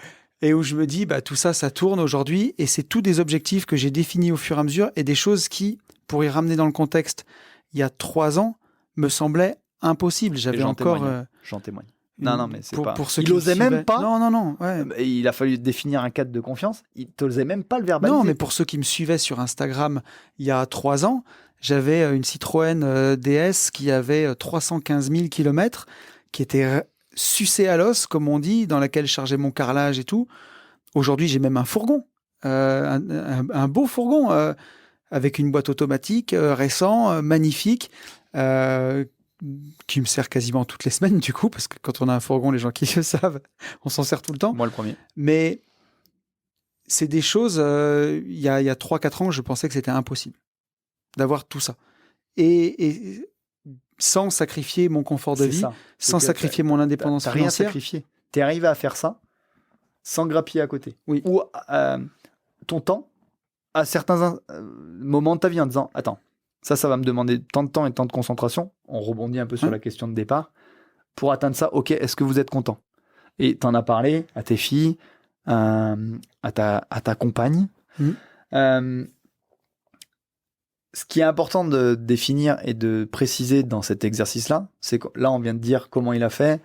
et où je me dis, bah, tout ça, ça tourne aujourd'hui. Et c'est tous des objectifs que j'ai définis au fur et à mesure et des choses qui, pour y ramener dans le contexte, il y a 3 ans, me semblaient impossibles. J'avais encore. J'en témoigne. Non, mais c'est pas. Pour ceux il qui osait suivaient... même pas. Non. Ouais. Il a fallu définir un cadre de confiance. Il t'osait même pas le verbaliser. Non, mais pour ceux qui me suivaient sur Instagram il y a 3 ans, j'avais une Citroën DS qui avait 315 000 km, qui était sucée à l'os, comme on dit, dans laquelle je chargeais mon carrelage et tout. Aujourd'hui, j'ai même un fourgon, un beau fourgon avec une boîte automatique récent, magnifique, qui me sert quasiment toutes les semaines du coup, parce que quand on a un fourgon, les gens qui le savent, on s'en sert tout le temps. Moi, le premier. Mais c'est des choses, il y a 3-4 ans, je pensais que c'était impossible d'avoir tout ça. Et sans sacrifier mon confort de vie, sans sacrifier mon indépendance financière. T'as rien sacrifié. T'es arrivé à faire ça sans grappiller à côté. Oui. Ou ton temps, à certains moments de ta vie, en disant, attends, ça va me demander tant de temps et tant de concentration. On rebondit un peu sur la question de départ. Pour atteindre ça, ok, est-ce que vous êtes content? Et t'en as parlé à tes filles, à ta compagne. Ce qui est important de définir et de préciser dans cet exercice-là, c'est que là, on vient de dire comment il a fait.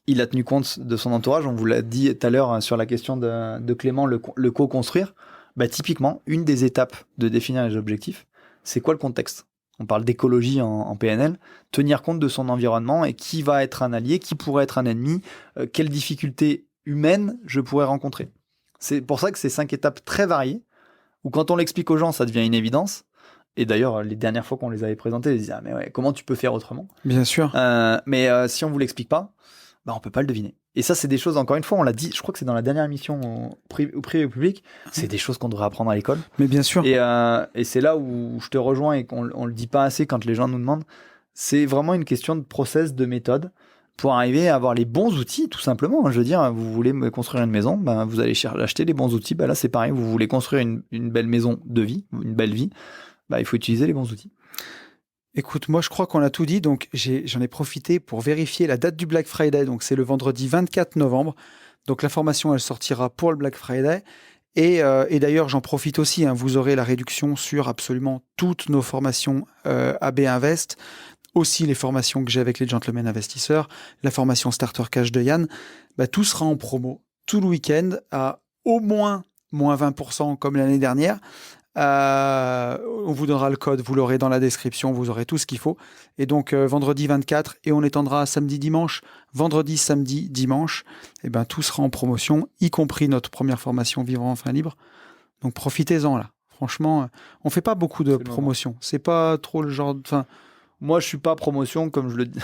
Il a tenu compte de son entourage. On vous l'a dit tout à l'heure sur la question de Clément, le co-construire. Bah, typiquement, une des étapes de définir les objectifs, c'est quoi le contexte? On parle d'écologie en PNL. Tenir compte de son environnement et qui va être un allié, qui pourrait être un ennemi, quelles difficultés humaines je pourrais rencontrer. C'est pour ça que c'est 5 étapes très variées, où quand on l'explique aux gens, ça devient une évidence. Et d'ailleurs, les dernières fois qu'on les avait présentées, ils disaient « Ah mais ouais, comment tu peux faire autrement ?» Bien sûr. Mais si on vous l'explique pas, bah on peut pas le deviner. Et ça, c'est des choses, encore une fois, on l'a dit, je crois que c'est dans la dernière émission au privé ou public, c'est des choses qu'on devrait apprendre à l'école. Mais bien sûr. Et c'est là où je te rejoins et qu'on le dit pas assez quand les gens nous demandent. C'est vraiment une question de process, de méthode, pour arriver à avoir les bons outils, tout simplement. Je veux dire, vous voulez construire une maison, ben vous allez acheter les bons outils. Ben là, c'est pareil, vous voulez construire une belle maison de vie, une belle vie, ben, il faut utiliser les bons outils. Écoute, moi je crois qu'on a tout dit, donc j'en ai profité pour vérifier la date du Black Friday, donc c'est le vendredi 24 novembre, donc la formation elle sortira pour le Black Friday, et d'ailleurs j'en profite aussi, vous aurez la réduction sur absolument toutes nos formations AB Invest, aussi les formations que j'ai avec les Gentlemen Investisseurs, la formation Starter Cash de Yann, tout sera en promo tout le week-end à au moins 20% comme l'année dernière. On vous donnera le code, vous l'aurez dans la description, vous aurez tout ce qu'il faut. Et donc vendredi 24, et on étendra samedi, dimanche, vendredi, samedi, dimanche, et tout sera en promotion, y compris notre première formation Vivre enfin libre. Donc profitez-en là. Franchement, on fait pas beaucoup de promotions. C'est pas trop le genre. Moi, je suis pas promotion comme je le dis.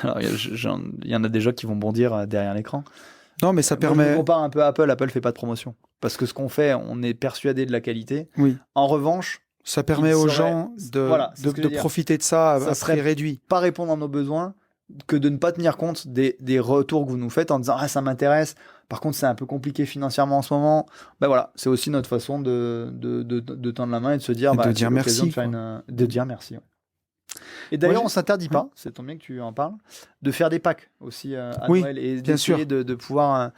Alors, il y en a déjà qui vont bondir derrière l'écran. Non, mais ça permet. Je me compare un peu à Apple. Apple fait pas de promotion. Parce que ce qu'on fait, on est persuadé de la qualité. Oui. En revanche, ça permet aux gens de profiter de ça à prix réduit. Pas répondre à nos besoins que de ne pas tenir compte des retours que vous nous faites en disant ça m'intéresse. Par contre, c'est un peu compliqué financièrement en ce moment. Ben voilà, c'est aussi notre façon de tendre la main et de se dire de dire merci. De dire merci. Ouais. Et d'ailleurs, on s'interdit pas, c'est tant bien que tu en parles, de faire des packs aussi à Noël et d'essayer de pouvoir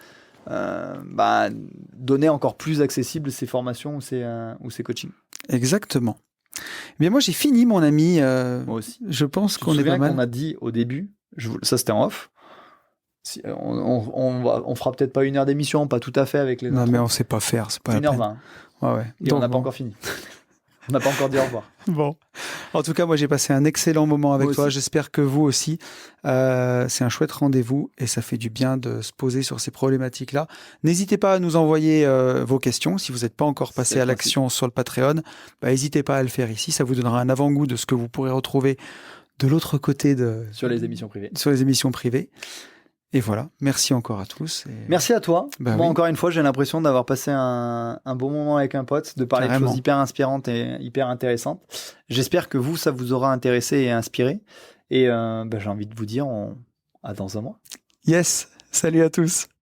donner encore plus accessible ces formations ou ces coachings. Exactement. Mais moi, j'ai fini, mon ami. Moi aussi. Je pense qu'on est pas mal. On a dit au début, ça c'était en off. On fera peut-être pas 1 heure d'émission, pas tout à fait avec les. Non, mais on sait pas faire, c'est pas 1h20. Ouais. Et on n'a pas encore fini. On n'a pas encore dit au revoir. Bon. En tout cas, moi, j'ai passé un excellent moment avec toi. J'espère que vous aussi. C'est un chouette rendez-vous et ça fait du bien de se poser sur ces problématiques-là. N'hésitez pas à nous envoyer vos questions. Si vous n'êtes pas encore passé à l'action sur le Patreon, n'hésitez pas à le faire ici. Ça vous donnera un avant-goût de ce que vous pourrez retrouver de l'autre côté sur les émissions privées. Sur les émissions privées. Et voilà, merci encore à tous. Merci à toi. Bah Moi, oui. encore une fois, j'ai l'impression d'avoir passé un bon moment avec un pote, de parler de choses hyper inspirantes et hyper intéressantes. J'espère que ça vous aura intéressé et inspiré. Et j'ai envie de vous dire à dans un mois. Yes, salut à tous.